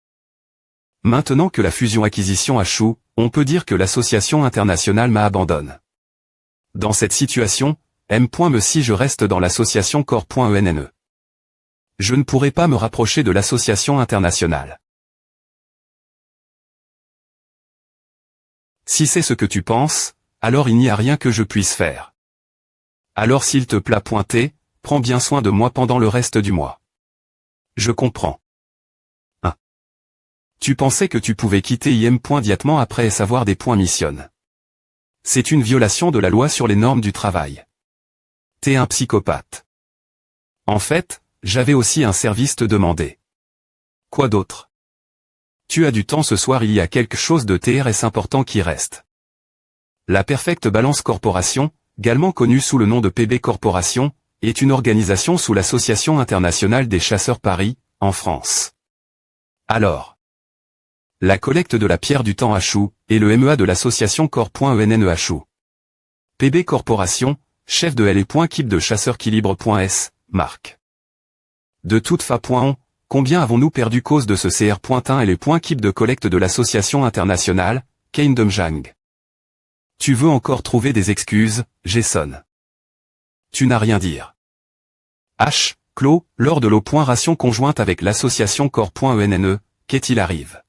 [SPEAKER 1] Maintenant que la fusion-acquisition a échoué, on peut dire que l'association internationale m'abandonne. Dans cette situation, M.me si je reste dans l'association corps.ENNE. Je ne pourrai pas me rapprocher de l'association internationale. Si c'est ce que tu penses, alors il n'y a rien que je puisse faire. Alors s'il te plaît pointer, prends bien soin de moi pendant le reste du mois. Je comprends. 1. Tu pensais que tu pouvais quitter immédiatement après savoir des points missionne. C'est une violation de la loi sur les normes du travail. T'es un psychopathe. En fait, j'avais aussi un service te demander. Quoi d'autre? Tu as du temps ce soir, il y a quelque chose de TRS important qui reste. La Perfect Balance Corporation, également connue sous le nom de PB Corporation, est une organisation sous l'Association internationale des chasseurs Paris, en France. Alors, la collecte de la pierre du temps échoue, et le MEA de l'association corps.ENNE échoue. PB Corporation, chef de L.Keep de chasseurs-Quilibre.s, marque. De toute façon, combien avons-nous perdu cause de ce CR.1 et L.Keep de collecte de l'association internationale, Kingdom Jang. Tu veux encore trouver des excuses, Jason. Tu n'as rien dire. H. Clos, lors de l'opération conjointe avec l'association corps.ENNE, qu'est-il arrive?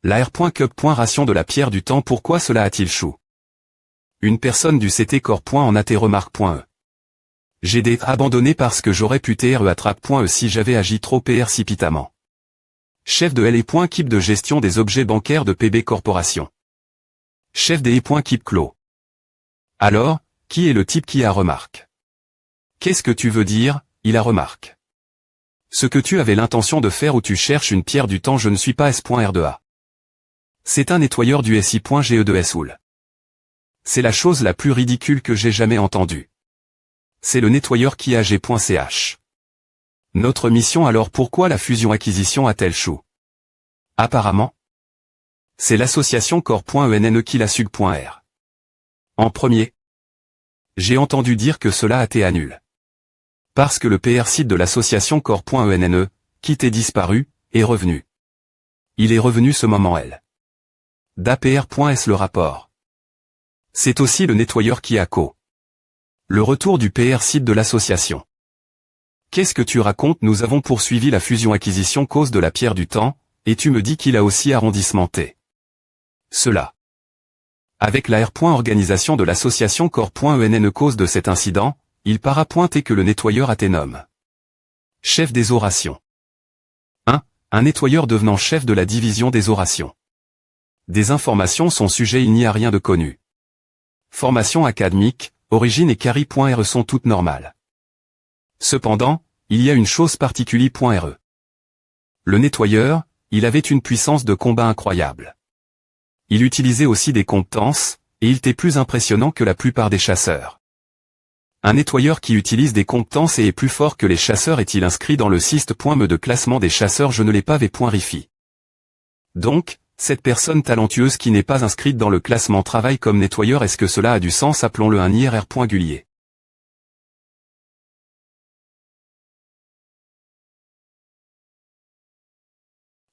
[SPEAKER 1] La R.Cup. Ration de la pierre du temps, pourquoi cela a-t-il chou? Une personne du CT corps. En a tes remarques.e. J'ai été abandonné parce que j'aurais pu TRE attrape.e si j'avais agi trop précipitamment. Chef de L.Keep de gestion des objets bancaires de PB Corporation. Chef des E.Keep clos. Alors, qui est le type qui a remarque? Qu'est-ce que tu veux dire, il a remarque? Ce que tu avais l'intention de faire ou tu cherches une pierre du temps, je ne suis pas S.R2A. C'est un nettoyeur du SI.GE de Soul. C'est la chose la plus ridicule que j'ai jamais entendue. C'est le nettoyeur qui a G.ch. Notre mission alors, pourquoi la fusion-acquisition a-t-elle chou? Apparemment, c'est l'association corps.ENNE qui l'a sug.r. En premier, j'ai entendu dire que cela a été annulé. Parce que le PR site de l'association corps.ENNE, qui t'est disparu, est revenu. Il est revenu ce moment L. d'APR.S le rapport. C'est aussi le nettoyeur qui a co. Le retour du PR site de l'association. Qu'est-ce que tu racontes? Nous avons poursuivi la fusion-acquisition cause de la pierre du temps, et tu me dis qu'il a aussi arrondissementé. Cela. Avec la R.organisation de l'association corps.enn cause de cet incident, il para pointer que le nettoyeur nomme chef des orations. 1. Un nettoyeur devenant chef de la division des orations. Des informations sont sujets, il n'y a rien de connu. Formation académique, origine et carry.re sont toutes normales. Cependant, il y a une chose particulière.re. Le nettoyeur, il avait une puissance de combat incroyable. Il utilisait aussi des compétences, et il était plus impressionnant que la plupart des chasseurs. Un nettoyeur qui utilise des compétences et est plus fort que les chasseurs est-il inscrit dans le siste.me de classement des chasseurs? Je ne l'ai pas vu.rifi. Donc, cette personne talentueuse qui n'est pas inscrite dans le classement travaille comme nettoyeur, est-ce que cela a du sens? Appelons-le un IRR.gulier.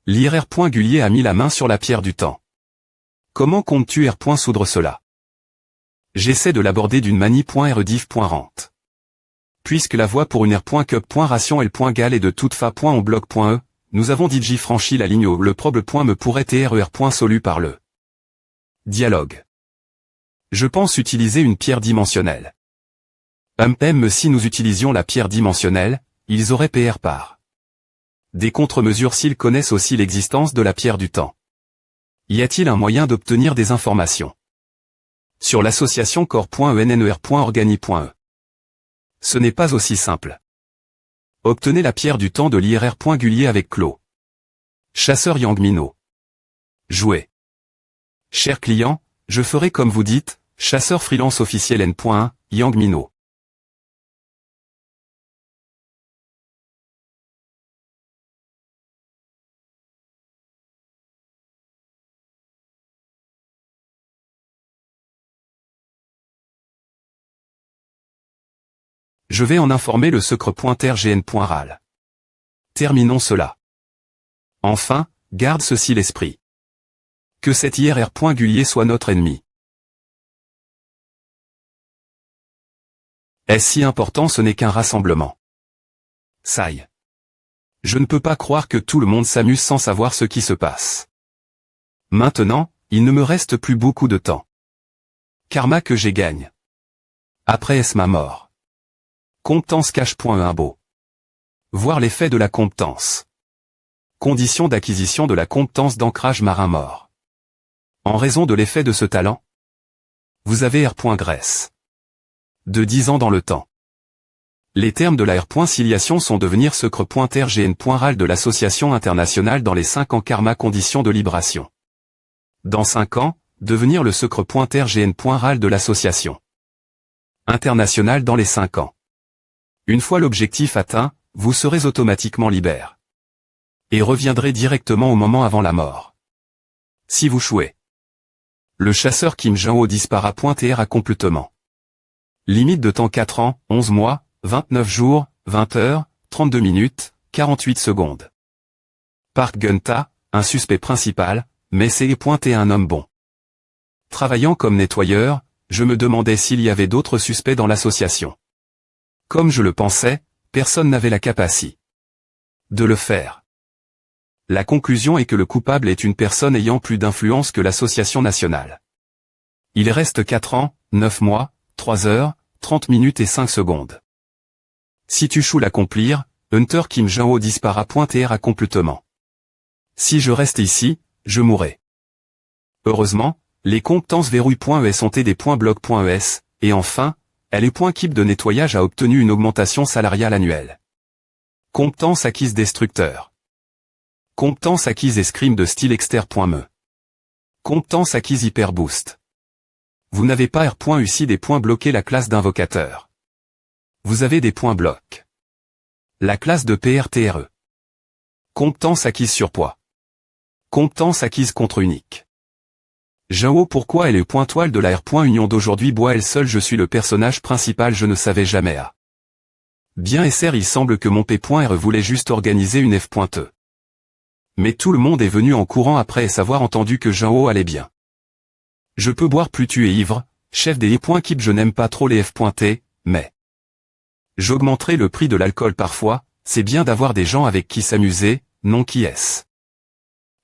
[SPEAKER 1] L'IRR.gulier a mis la main sur la pierre du temps. Comment comptes-tu R.soudre cela? J'essaie de l'aborder d'une manie.rediff.rente. Puisque la voie pour une R.cup.ration L.gal et de toute fa.onblog.e, nous avons DJ franchi la ligne au le proble.me pourrait TRER.solu par le dialogue. Je pense utiliser une pierre dimensionnelle. Si nous utilisions la pierre dimensionnelle, ils auraient PR par des contre-mesures s'ils connaissent aussi l'existence de la pierre du temps. Y a-t-il un moyen d'obtenir des informations sur l'association corps.enner.organi.e? Ce n'est pas aussi simple. Obtenez la pierre du temps de l'IRR.gulier avec Clos. Chasseur Yangmino. Jouer. Cher client, je ferai comme vous dites, chasseur freelance officiel N.1, Yangmino. Je vais en informer le secret.rgn.ral. Terminons cela. Enfin, garde ceci l'esprit. Que cet IRR.gulier soit notre ennemi. Est-ce si important? Ce n'est qu'un rassemblement. Saï. Je ne peux pas croire que tout le monde s'amuse sans savoir ce qui se passe. Maintenant, il ne me reste plus beaucoup de temps. Karma que j'ai gagne. Après est-ce ma mort? Compétence cache.imbo. Voir l'effet de la compétence. Conditions d'acquisition de la compétence d'ancrage marin mort. En raison de l'effet de ce talent, vous avez R.Grèce. De 10 ans dans le temps. Les termes de la R.ciliation sont devenir secret.rgn.ral de l'association internationale dans les 5 ans karma conditions de libération. Dans 5 ans, devenir le secret.rgn.ral de l'association internationale dans les 5 ans. Une fois l'objectif atteint, vous serez automatiquement libéré. Et reviendrez directement au moment avant la mort. Si vous chouez. Le chasseur Kim Jong-ho dispara.tr à complétement. Limite de temps 4 ans, 11 mois, 29 jours, 20 heures, 32 minutes, 48 secondes. Park Gunta, un suspect principal, mais c'est pointé un homme bon. Travaillant comme nettoyeur, je me demandais s'il y avait d'autres suspects dans l'association. Comme je le pensais, personne n'avait la capacité de le faire. La conclusion est que le coupable est une personne ayant plus d'influence que l'association nationale. Il reste 4 ans, 9 mois, 3 heures, 30 minutes et 5 secondes. Si tu choues l'accomplir, Hunter Kim Jong-ho dispara.tr à complétement. Si je reste ici, je mourrai. Heureusement, les compétences verrouille.es ont été des .blog.es, et enfin, LE.keep de nettoyage a obtenu une augmentation salariale annuelle. Compétences acquises destructeur. Compétences acquises escrime de style exter.me. Compétences acquises hyperboost. Vous n'avez pas R.uci des points bloqués la classe d'invocateur. Vous avez des points blocs. La classe de PRTRE. Compétences acquises surpoids. Compétences acquises contre unique. Jao pourquoi est le point toile de la R.union d'aujourd'hui bois elle seule je suis le personnage principal je ne savais jamais à. Bien SR il semble que mon P.R voulait juste organiser une F.E. Mais tout le monde est venu en courant après savoir entendu que Jao allait bien. Je peux boire plus tu es ivre, chef des E.keep je n'aime pas trop les F.T, mais j'augmenterai le prix de l'alcool parfois, c'est bien d'avoir des gens avec qui s'amuser, non qui est-ce.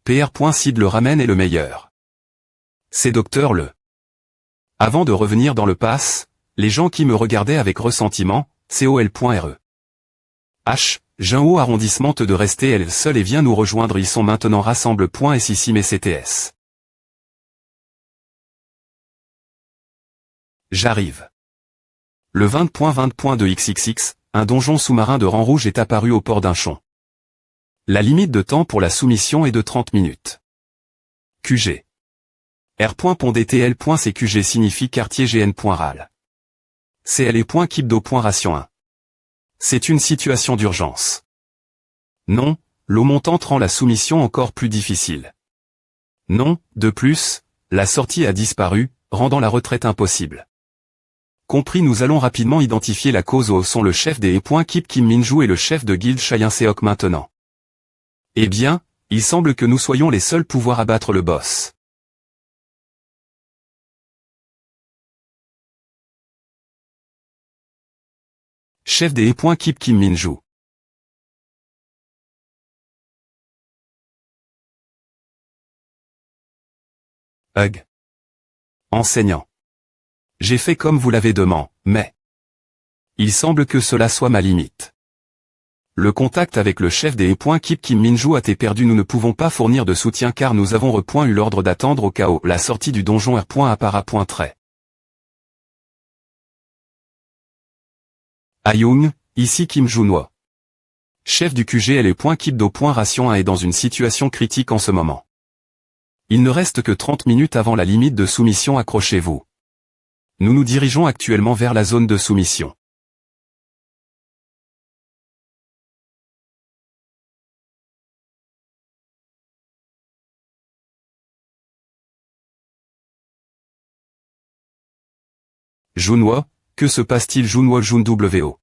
[SPEAKER 1] PR.Sid le ramène est le meilleur. C'est Docteur le Avant de revenir dans le pass, les gens qui me regardaient avec ressentiment, col.re. H, Junho arrondissement de rester elle seule et viens nous rejoindre, ils sont maintenant rassemble.s mais CTS. J'arrive. Le 20.20.2xxx, un donjon sous-marin de rang rouge est apparu au port d'Inchon. La limite de temps pour la soumission est de 30 minutes. QG. R.PondTL.CQG signifie quartier GN.RAL. CLE.Kibdo.Ration 1. C'est une situation d'urgence. Non, l'eau montante rend la soumission encore plus difficile. Non, de plus, la sortie a disparu, rendant la retraite impossible. Compris, nous allons rapidement identifier la cause où sont le chef des E.Kip Kim Minju et le chef de guilde Chayin Seok maintenant. Eh bien, il semble que nous soyons les seuls pouvoir abattre le boss. Chef des E.Kip Kim Minju. Hug. Enseignant. J'ai fait comme vous l'avez demandé, mais il semble que cela soit ma limite. Le contact avec le chef des E.Kip Kim Minju a été perdu, nous ne pouvons pas fournir de soutien car nous avons eu l'ordre d'attendre au cas où la sortie du donjon R.Appara.trait. Ayung, ici Kim Junho. Chef du QG LE.Kibdo.Ration 1 est dans une situation critique en ce moment. Il ne reste que 30 minutes avant la limite de soumission, accrochez-vous. Nous nous dirigeons actuellement vers la zone de soumission. Junho, que se passe-t-il Junho Junwo?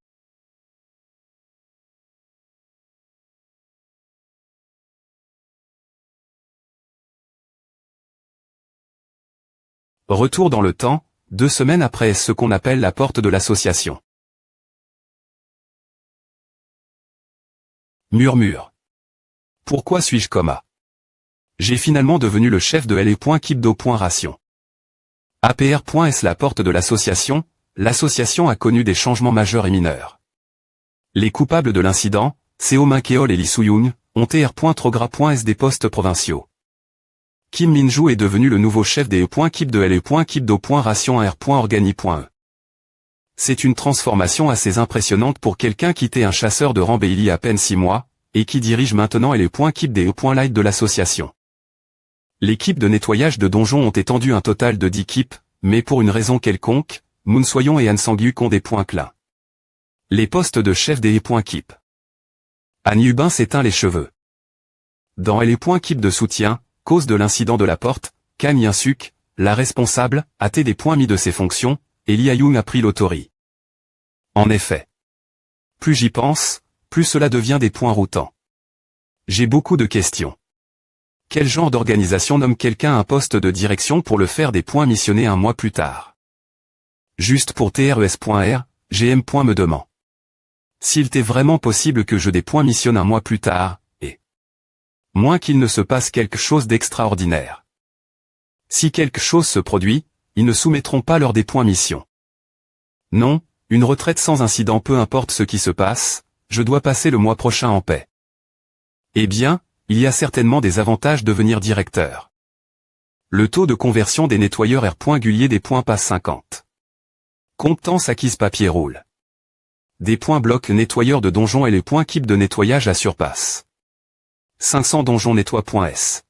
[SPEAKER 1] Retour dans le temps, 2 semaines après ce qu'on appelle la porte de l'association. Murmure. Pourquoi suis-je coma? J'ai finalement devenu le chef de LE.Kibdo.Ration. APR.S la porte de l'association a connu des changements majeurs et mineurs. Les coupables de l'incident, Seo Minkeol et Lee Soo-young, ont TR.Trogra.S des postes provinciaux. Kim Minju est devenu le nouveau chef des E.Kip de LE.Kibdo.Ration 1 R.Organi.E. C'est une transformation assez impressionnante pour quelqu'un qui était un chasseur de rang il y a à peine 6 mois, et qui dirige maintenant LE.Kip des E.Light de l'association. L'équipe de nettoyage de donjons ont étendu un total de 10 équipes, mais pour une raison quelconque, Moon Soyon et Han Sang-hyuk ont des points clins. Les postes de chef des E.Kip. Han Yubin s'éteint les cheveux. Dans LE.Kip de soutien, cause de l'incident de la porte, Kang Yin-suk, la responsable, a été des points mis de ses fonctions, et Lee Ha-young a pris l'autorité. En effet. Plus j'y pense, plus cela devient des points routants. J'ai beaucoup de questions. Quel genre d'organisation nomme quelqu'un un poste de direction pour le faire des points missionnés un mois plus tard? Juste pour TRES.R, GM. Me demande. S'il était vraiment possible que je des points missionne un mois plus tard, et moins qu'il ne se passe quelque chose d'extraordinaire. Si quelque chose se produit, ils ne soumettront pas leurs des points mission. Non, une retraite sans incident, peu importe ce qui se passe, je dois passer le mois prochain en paix. Eh bien, il y a certainement des avantages de devenir directeur. Le taux de conversion des nettoyeurs R.Gulier des points passe 50. Compétence acquise papier roule. Des points blocs nettoyeurs de donjons et les points Kip de nettoyage à surpasse. 500 donjons nettoie.s.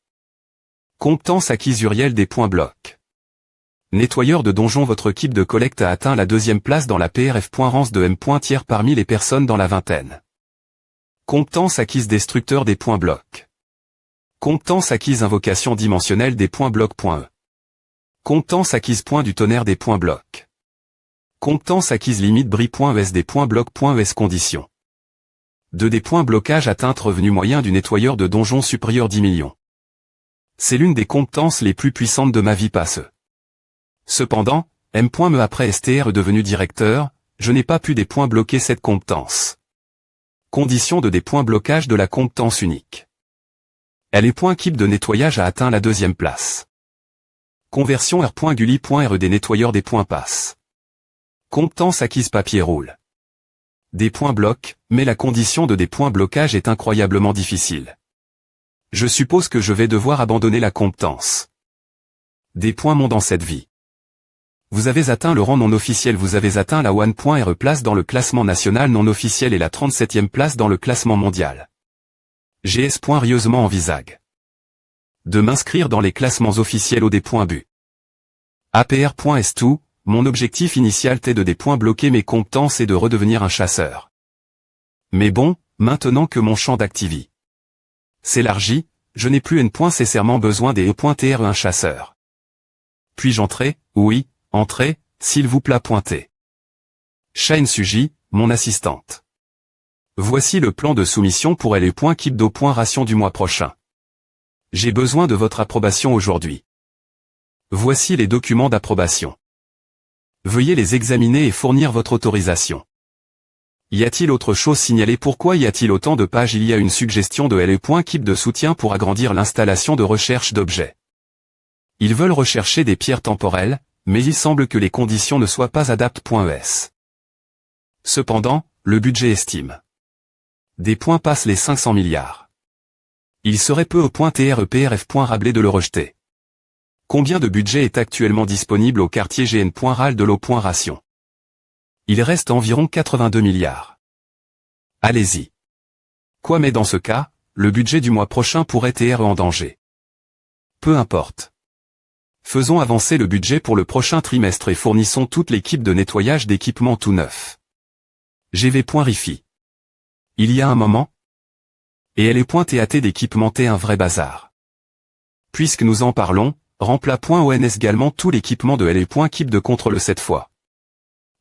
[SPEAKER 1] Compétence acquise Uriel des points blocs. Nettoyeur de donjons, votre équipe de collecte a atteint la 2e place dans la PRF.Rance de M. Tiers parmi les personnes dans la vingtaine. Compétence acquise destructeur des points blocs. Compétence acquise invocation dimensionnelle des points blocs.e. Compétence acquise point du tonnerre des points blocs. Compétence acquise limite bris.es des points blocs.es conditions. 2 des points blocage atteinte revenu moyen du nettoyeur de donjons supérieur 10 millions. C'est l'une des compétences les plus puissantes de ma vie passe. Cependant, M.me après STR devenu directeur, je n'ai pas pu des points bloquer cette compétence. Condition de des points blocage de la compétence unique. Elle est point Kip de nettoyage a atteint la 2e place. Conversion R.Gulli.RE des nettoyeurs des points passe. Compétence acquise papier roule. Des points bloquent, mais la condition de des points blocage est incroyablement difficile. Je suppose que je vais devoir abandonner la compétence. Des points montent dans cette vie. Vous avez atteint le rang non officiel, vous avez atteint la 1.RE place dans le classement national non officiel et la 37e place dans le classement mondial. GS.rieusement envisage de m'inscrire dans les classements officiels au des points bu. APR.S2, mon objectif initial était de des points bloquer mes compétences et de redevenir un chasseur. Mais bon, maintenant que mon champ d'activité s'élargit, je n'ai plus nécessairement besoin des E.TRE un chasseur. Puis-je entrer? Oui, entrez, s'il vous plaît. Shane Suji, mon assistante. Voici le plan de soumission pour les points Kibdo ration du mois prochain. J'ai besoin de votre approbation aujourd'hui. Voici les documents d'approbation. Veuillez les examiner et fournir votre autorisation. Y a-t-il autre chose signalée? Pourquoi y a-t-il autant de pages? Il y a une suggestion de LE.Kib de soutien pour agrandir l'installation de recherche d'objets. Ils veulent rechercher des pierres temporelles, mais il semble que les conditions ne soient pas adaptes.es. Cependant, le budget estime des points passent les 500 milliards. Il serait peu au.TREPRF.rablé de le rejeter. Combien de budget est actuellement disponible au quartier GN.RAL de l'eau.ration? Il reste environ 82 milliards. Allez-y. Quoi, mais dans ce cas, le budget du mois prochain pourrait être en danger. Peu importe. Faisons avancer le budget pour le prochain trimestre et fournissons toute l'équipe de nettoyage d'équipements tout neufs. GV.RIFI. Il y a un moment. Et elle est .TAT d'équipementer un vrai bazar. Puisque nous en parlons, Rempla.ONS également tout l'équipement de LE.Kib de contrôle cette fois.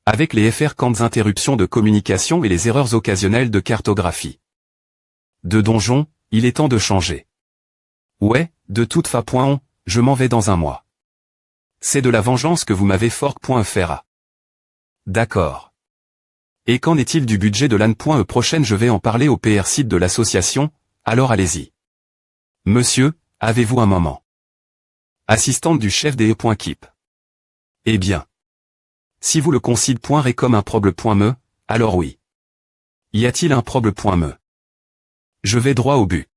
[SPEAKER 1] Avec les FR-Camps interruptions de communication et les erreurs occasionnelles de cartographie. De donjon, il est temps de changer. Ouais, de toute façon, je m'en vais dans un mois. C'est de la vengeance que vous m'avez fork.fr. D'accord. Et qu'en est-il du budget de l'AN.E prochaine? Je vais en parler au PR site de l'association, alors allez-y. Monsieur, avez-vous un moment? Assistante du chef des E.Kib. Eh bien. Si vous le considérez comme un problème.me, alors oui. Y a-t-il un problème.me? Je vais droit au but.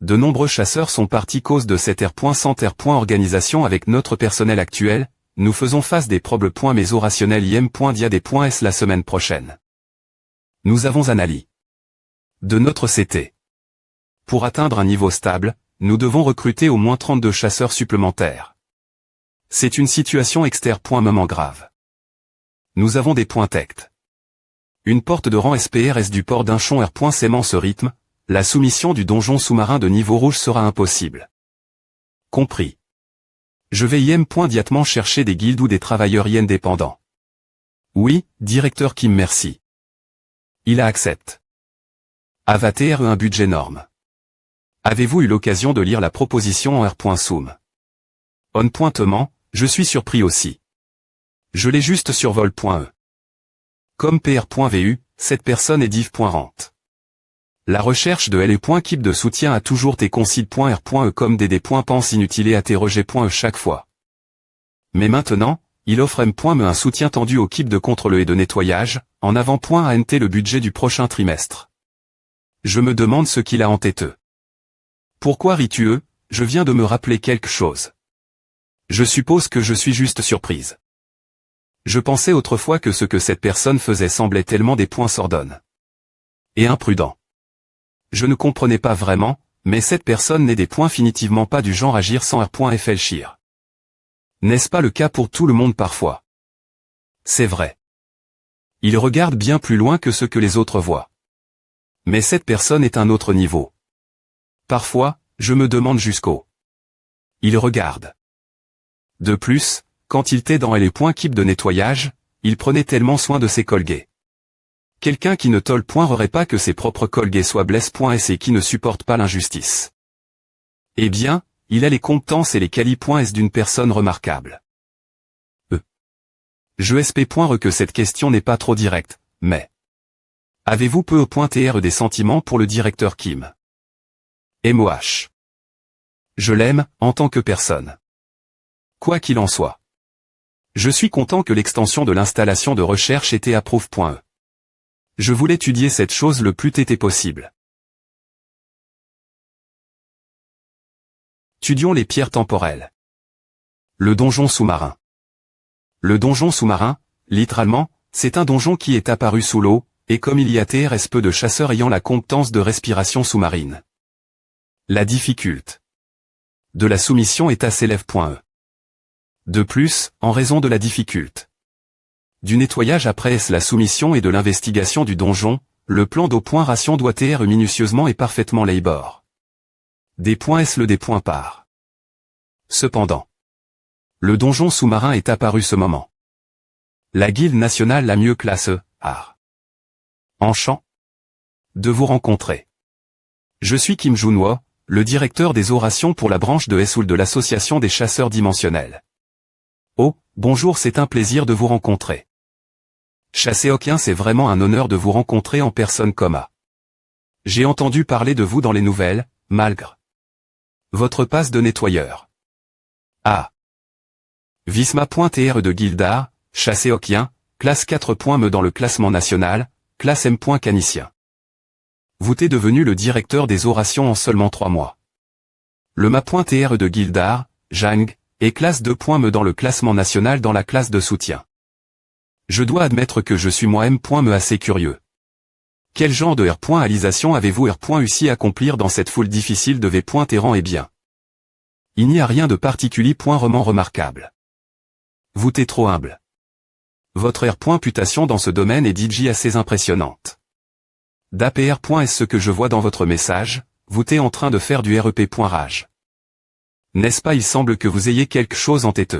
[SPEAKER 1] De nombreux chasseurs sont partis cause de cette R.Organisation avec notre personnel actuel, nous faisons face des problèmes.meso rationnels IM.dia des.s la semaine prochaine. Nous avons analysé de notre CT. Pour atteindre un niveau stable, nous devons recruter au moins 32 chasseurs supplémentaires. C'est une situation externe.moment grave. Nous avons des points tect. Une porte de rang SPRS du port d'un chon R.S'aimant ce rythme, la soumission du donjon sous-marin de niveau rouge sera impossible. Compris. Je vais immédiatement chercher des guildes ou des travailleurs indépendants. Oui, directeur Kim, merci. Il a accepté. Avater un budget norme. Avez-vous eu l'occasion de lire la proposition en R.Soum? On.ement, je suis surpris aussi. Je l'ai juste sur vol.e. Comme PR.vu, cette personne est div.rent. La recherche de LE.Kib de soutien a toujours été consid.R.E comme dd.pense inutile et interroger.e chaque fois. Mais maintenant, il offre M.me un soutien tendu au kib de contrôle et de nettoyage, en avant.ant le budget du prochain trimestre. Je me demande ce qu'il a en tête. Pourquoi ris-tu? Je viens de me rappeler quelque chose. Je suppose que je suis juste surprise. Je pensais autrefois que ce que cette personne faisait semblait tellement des points sordonnes et imprudent. Je ne comprenais pas vraiment, mais cette personne n'est définitivement pas du genre agir sans R.Fléchir. N'est-ce pas le cas pour tout le monde parfois? C'est vrai. Il regarde bien plus loin que ce que les autres voient. Mais cette personne est un autre niveau. Parfois, je me demande jusqu'où il regarde. De plus, quand il était dans LE.Kib de nettoyage, il prenait tellement soin de ses colguets. Quelqu'un qui ne tolérerait pas que ses propres colguets soient blesse.s et qui ne supporte pas l'injustice. Eh bien, il a les compétences et les quali.s d'une personne remarquable. Je sp.re que cette question n'est pas trop directe, mais... Avez-vous peu.tr des sentiments pour le directeur Kim? MOH. Je l'aime, en tant que personne. Quoi qu'il en soit. Je suis content que l'extension de l'installation de recherche était approuve.e. Je voulais étudier cette chose le plus tôt possible. Étudions les pierres temporelles. Le donjon sous-marin. Le donjon sous-marin, littéralement, c'est un donjon qui est apparu sous l'eau, et comme il y a TRS peu de chasseurs ayant la compétence de respiration sous-marine. La difficulté de la soumission est assez élève.e. De plus, en raison de la difficulté du nettoyage après la soumission et de l'investigation du donjon, le plan d'eau point ration doit être minutieusement et parfaitement labor. Des points le des points par. Cependant, le donjon sous-marin est apparu ce moment. La guilde nationale la mieux classe art. Enchant de vous rencontrer. Je suis Kim Junwo, le directeur des orations pour la branche de Seoul de l'association des chasseurs dimensionnels. Oh, bonjour, c'est un plaisir de vous rencontrer. Chasséokien, c'est vraiment un honneur de vous rencontrer en personne commun. J'ai entendu parler de vous dans les nouvelles, malgré votre passe de nettoyeur. Ah. Visma.tr de Gildar, Chasséokien, classe 4. Me dans le classement national, classe M. Canicien. Vous êtes devenu le directeur des orations en seulement 3 mois. Le Ma.tr de Gildar, Jang, et classe 2. Me dans le classement national dans la classe de soutien. Je dois admettre que je suis moi-même me assez curieux. Quel genre de R.alisation avez-vous réussi à accomplir dans cette foule difficile de V.errant et bien? Il n'y a rien de particulier vraiment remarquable. Vous êtes trop humble. Votre R.putation dans ce domaine est DJ assez impressionnante. d'APR. Est ce que je vois dans votre message, vous êtes en train de faire du REP.rage. N'est-ce pas, il semble que vous ayez quelque chose en tête.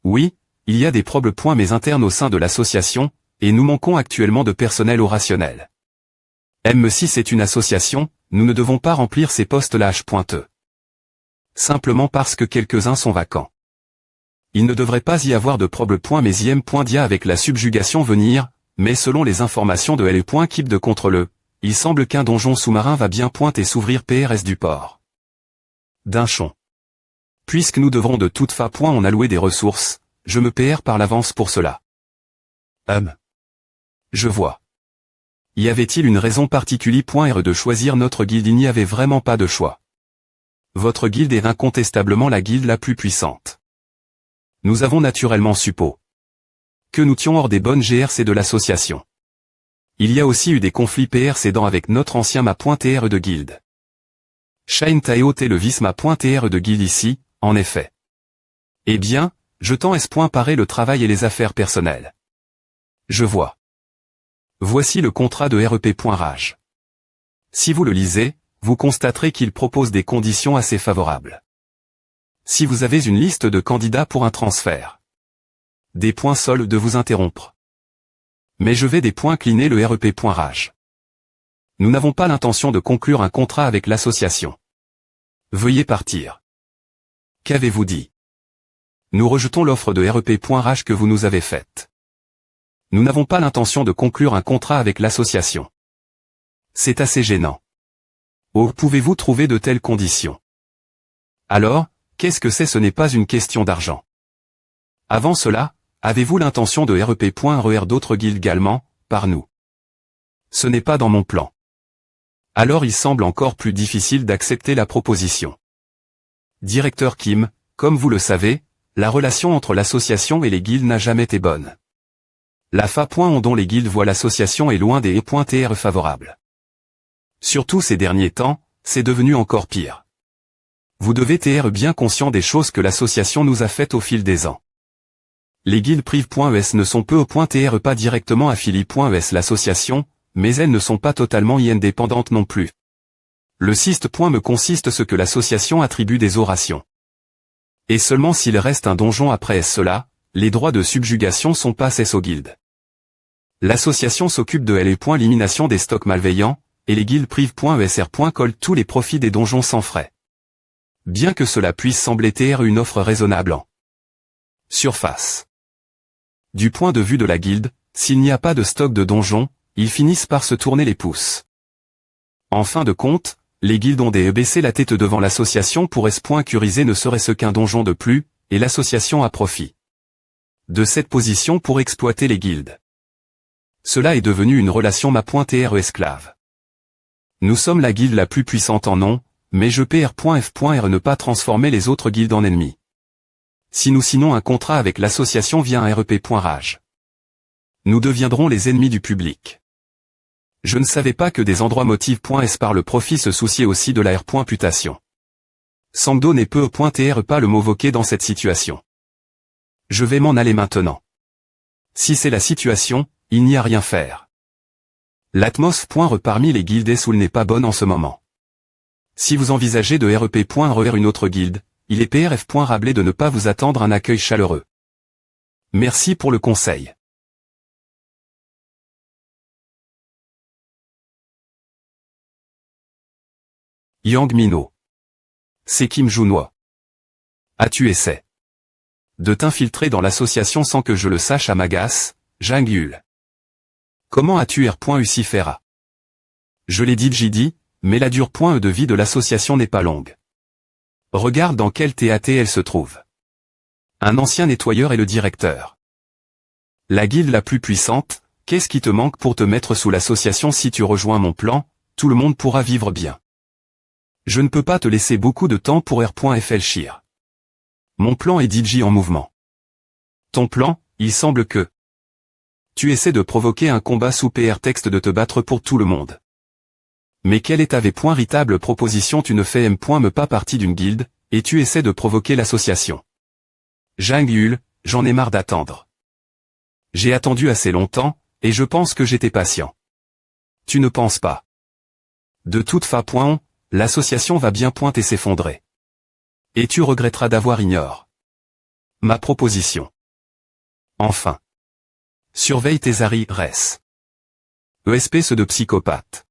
[SPEAKER 1] Oui, il y a des problèmes mais internes au sein de l'association, et nous manquons actuellement de personnel orationnel. Même si c'est une association, nous ne devons pas remplir ces postes-là H.E. Simplement parce que quelques-uns sont vacants. Il ne devrait pas y avoir de problème mais IM.dia avec la subjugation venir, mais selon les informations de L.Keep de contre le, il semble qu'un donjon sous-marin va bien et s'ouvrir PRS du port d'Inchon. Puisque nous devrons de toute façon en allouer des ressources, je me PR par l'avance pour cela. Je vois. Y avait-il une raison particulière de choisir notre guilde? Il n'y avait vraiment pas de choix. Votre guilde est incontestablement la guilde la plus puissante. Nous avons naturellement suppo que nous tions hors des bonnes GRC de l'association. Il y a aussi eu des conflits précédents avec notre ancien Ma.tr de guilde. Shine Taeo est le vice Ma.tr de guilde ici, en effet. Eh bien, je t'en parer le travail et les affaires personnelles. Je vois. Voici le contrat de REP.rage. Si vous le lisez, vous constaterez qu'il propose des conditions assez favorables. Si vous avez une liste de candidats pour un transfert. Des points sols de vous interrompre. Mais je vais des points cliner le REP.rage. Nous n'avons pas l'intention de conclure un contrat avec l'association. Veuillez partir. Qu'avez-vous dit? Nous rejetons l'offre de REP.rage que vous nous avez faite. Nous n'avons pas l'intention de conclure un contrat avec l'association. C'est assez gênant. Où pouvez-vous trouver de telles conditions? Alors, qu'est-ce que c'est? Ce n'est pas une question d'argent. Avant cela, avez-vous l'intention de REP.RER d'autres guildes également, par nous? Ce n'est pas dans mon plan. Alors il semble encore plus difficile d'accepter la proposition. Directeur Kim, comme vous le savez, la relation entre l'association et les guildes n'a jamais été bonne. La fa. Dont les guildes voient l'association est loin des E.TR favorables. Surtout ces derniers temps, c'est devenu encore pire. Vous devez être bien conscient des choses que l'association nous a faites au fil des ans. Les guildes prives.es ne sont peu au.tr pas directement affiliées.es l'association, mais elles ne sont pas totalement indépendantes non plus. Le siste me consiste ce que l'association attribue des orations. Et seulement s'il reste un donjon après cela, les droits de subjugation sont passés aux guildes. L'association s'occupe de l'élimination des stocks malveillants, et les guildes prives.esr. Collent tous les profits des donjons sans frais. Bien que cela puisse sembler être une offre raisonnable en surface. Du point de vue de la guilde, s'il n'y a pas de stock de donjons, ils finissent par se tourner les pouces. En fin de compte, les guildes ont baissé la tête devant l'association pour curiser ne serait-ce qu'un donjon de plus, et l'association a profit de cette position pour exploiter les guildes. Cela est devenu une relation ma.TRE esclave. Nous sommes la guilde la plus puissante en nom, mais je PR.F.R ne pas transformer les autres guildes en ennemis. Si nous signons un contrat avec l'association via un REP.Rage, nous deviendrons les ennemis du public. Je ne savais pas que des endroits motifs.S par le profit se souciaient aussi de la R.Putation. Sangdo n'est peu.TR pas le mot voqué dans cette situation. Je vais m'en aller maintenant. Si c'est la situation, il n'y a rien faire. L'atmos.re parmi les guildes Soul n'est pas bonne en ce moment. Si vous envisagez de REP.RER une autre guilde, il est PRF.Rablé de ne pas vous attendre un accueil chaleureux. Merci pour le conseil. Yang Mino. C'est Kim Junwo. As-tu essayé de t'infiltrer dans l'association sans que je le sache à m'agace, Jang Yul. Comment as-tu R.Ucifera? Je l'ai dit JD, mais la dure.e de vie de l'association n'est pas longue. Regarde dans quel TAT elle se trouve. Un ancien nettoyeur est le directeur. La guilde la plus puissante, qu'est-ce qui te manque pour te mettre sous l'association? Si tu rejoins mon plan, tout le monde pourra vivre bien. Je ne peux pas te laisser beaucoup de temps pour R.FLChir. Mon plan est DJ en mouvement. Ton plan, il semble que tu essaies de provoquer un combat sous PR texte de te battre pour tout le monde. Mais quelle est ta véritable proposition? Tu ne fais M.me pas partie d'une guilde, et tu essaies de provoquer l'association. Jang Yul, j'en ai marre d'attendre. J'ai attendu assez longtemps, et je pense que j'étais patient. Tu ne penses pas? De toute façon, l'association va bien pointer s'effondrer. Et tu regretteras d'avoir ignoré ma proposition. Enfin. Surveille tes res. ESP ce de psychopathe.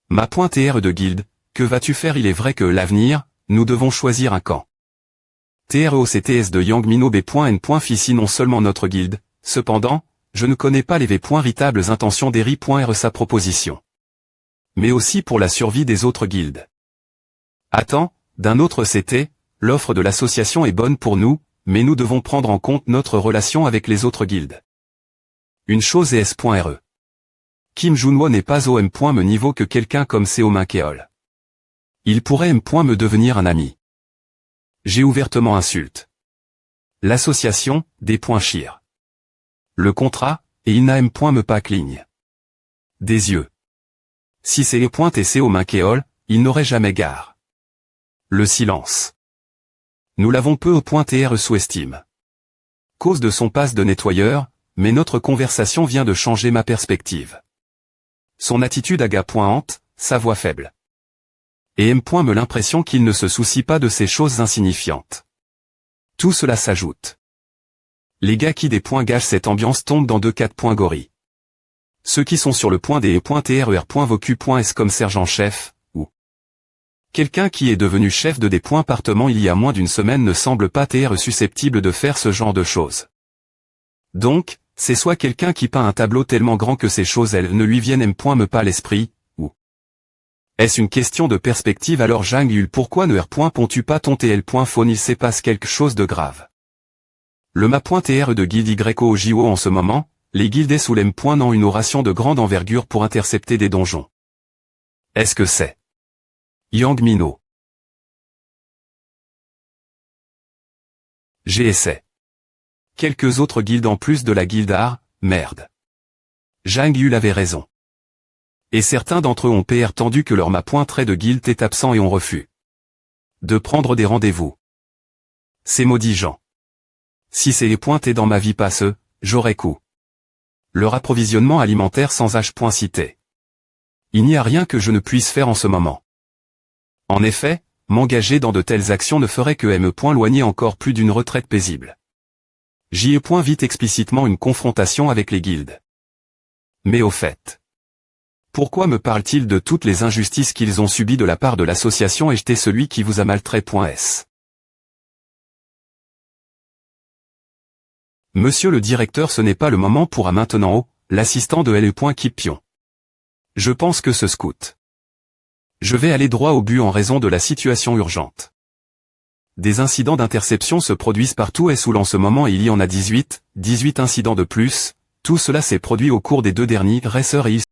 [SPEAKER 1] Ma.TR de guilde, que vas-tu faire? Il est vrai que l'avenir, nous devons choisir un camp. TROCTS de Yang Mino B.N. Fici non seulement notre guilde, cependant, je ne connais pas les véritables intentions d'Eri.R sa proposition. Mais aussi pour la survie des autres guildes. Attends, d'un autre CT, l'offre de l'association est bonne pour nous, mais nous devons prendre en compte notre relation avec les autres guildes. Une chose est S.RE. Kim Junwo n'est pas au M.me niveau que quelqu'un comme Seo Minkeol. Il pourrait M.me devenir un ami. J'ai ouvertement insulte. L'association, D.Chir. Le contrat, et il n'a M.me pas cligne. Des yeux. Si c'est et Seo Minkeol, il n'aurait jamais gare. Le silence. Nous l'avons peu .TR sous-estime. Cause de son passe de nettoyeur, mais notre conversation vient de changer ma perspective. Son attitude aga.hante, sa voix faible. Et M.me l'impression qu'il ne se soucie pas de ces choses insignifiantes. Tout cela s'ajoute. Les gars qui des points gâchent cette ambiance tombent dans 2-4 gorilles. Ceux qui sont sur le point des .TRER.vocu.s comme sergent-chef, ou quelqu'un qui est devenu chef de des départements il y a moins d'une semaine ne semble pas TR susceptible de faire ce genre de choses. Donc, c'est soit quelqu'un qui peint un tableau tellement grand que ces choses elles ne lui viennent M.me pas à l'esprit, ou est-ce une question de perspective? Alors Jang Yul, pourquoi ne R.pontu pas ton TL.phone? Il se passe quelque chose de grave. Le ma.TR de guilde YOJO en ce moment, les guildes sous l'M. n'ont une oration de grande envergure pour intercepter des donjons. Est-ce que c'est Yang Mino? J'ai essayé. Quelques autres guildes en plus de la guilde art, merde. Jang Yul avait raison. Et certains d'entre eux ont PR tendu que leur ma.trait de guilde est absent et ont refus de prendre des rendez-vous. Ces maudits gens. Si c'est les pointés dans ma vie passe, j'aurais coup. Leur approvisionnement alimentaire sans H.cité. Il n'y a rien que je ne puisse faire en ce moment. En effet, m'engager dans de telles actions ne ferait que me.loigner encore plus d'une retraite paisible. J'y vite explicitement une confrontation avec les guildes. Mais au fait, pourquoi me parle-t-il de toutes les injustices qu'ils ont subies de la part de l'association et j'étais celui qui vous a maltrait.s? Monsieur le directeur, ce n'est pas le moment pour maintenant l'assistant de L.Kipion. Je pense que ce scout. Je vais aller droit au but en raison de la situation urgente. Des incidents d'interception se produisent partout et Soul en ce moment il y en a 18 incidents de plus, tout cela s'est produit au cours des 2 derniers racers et ils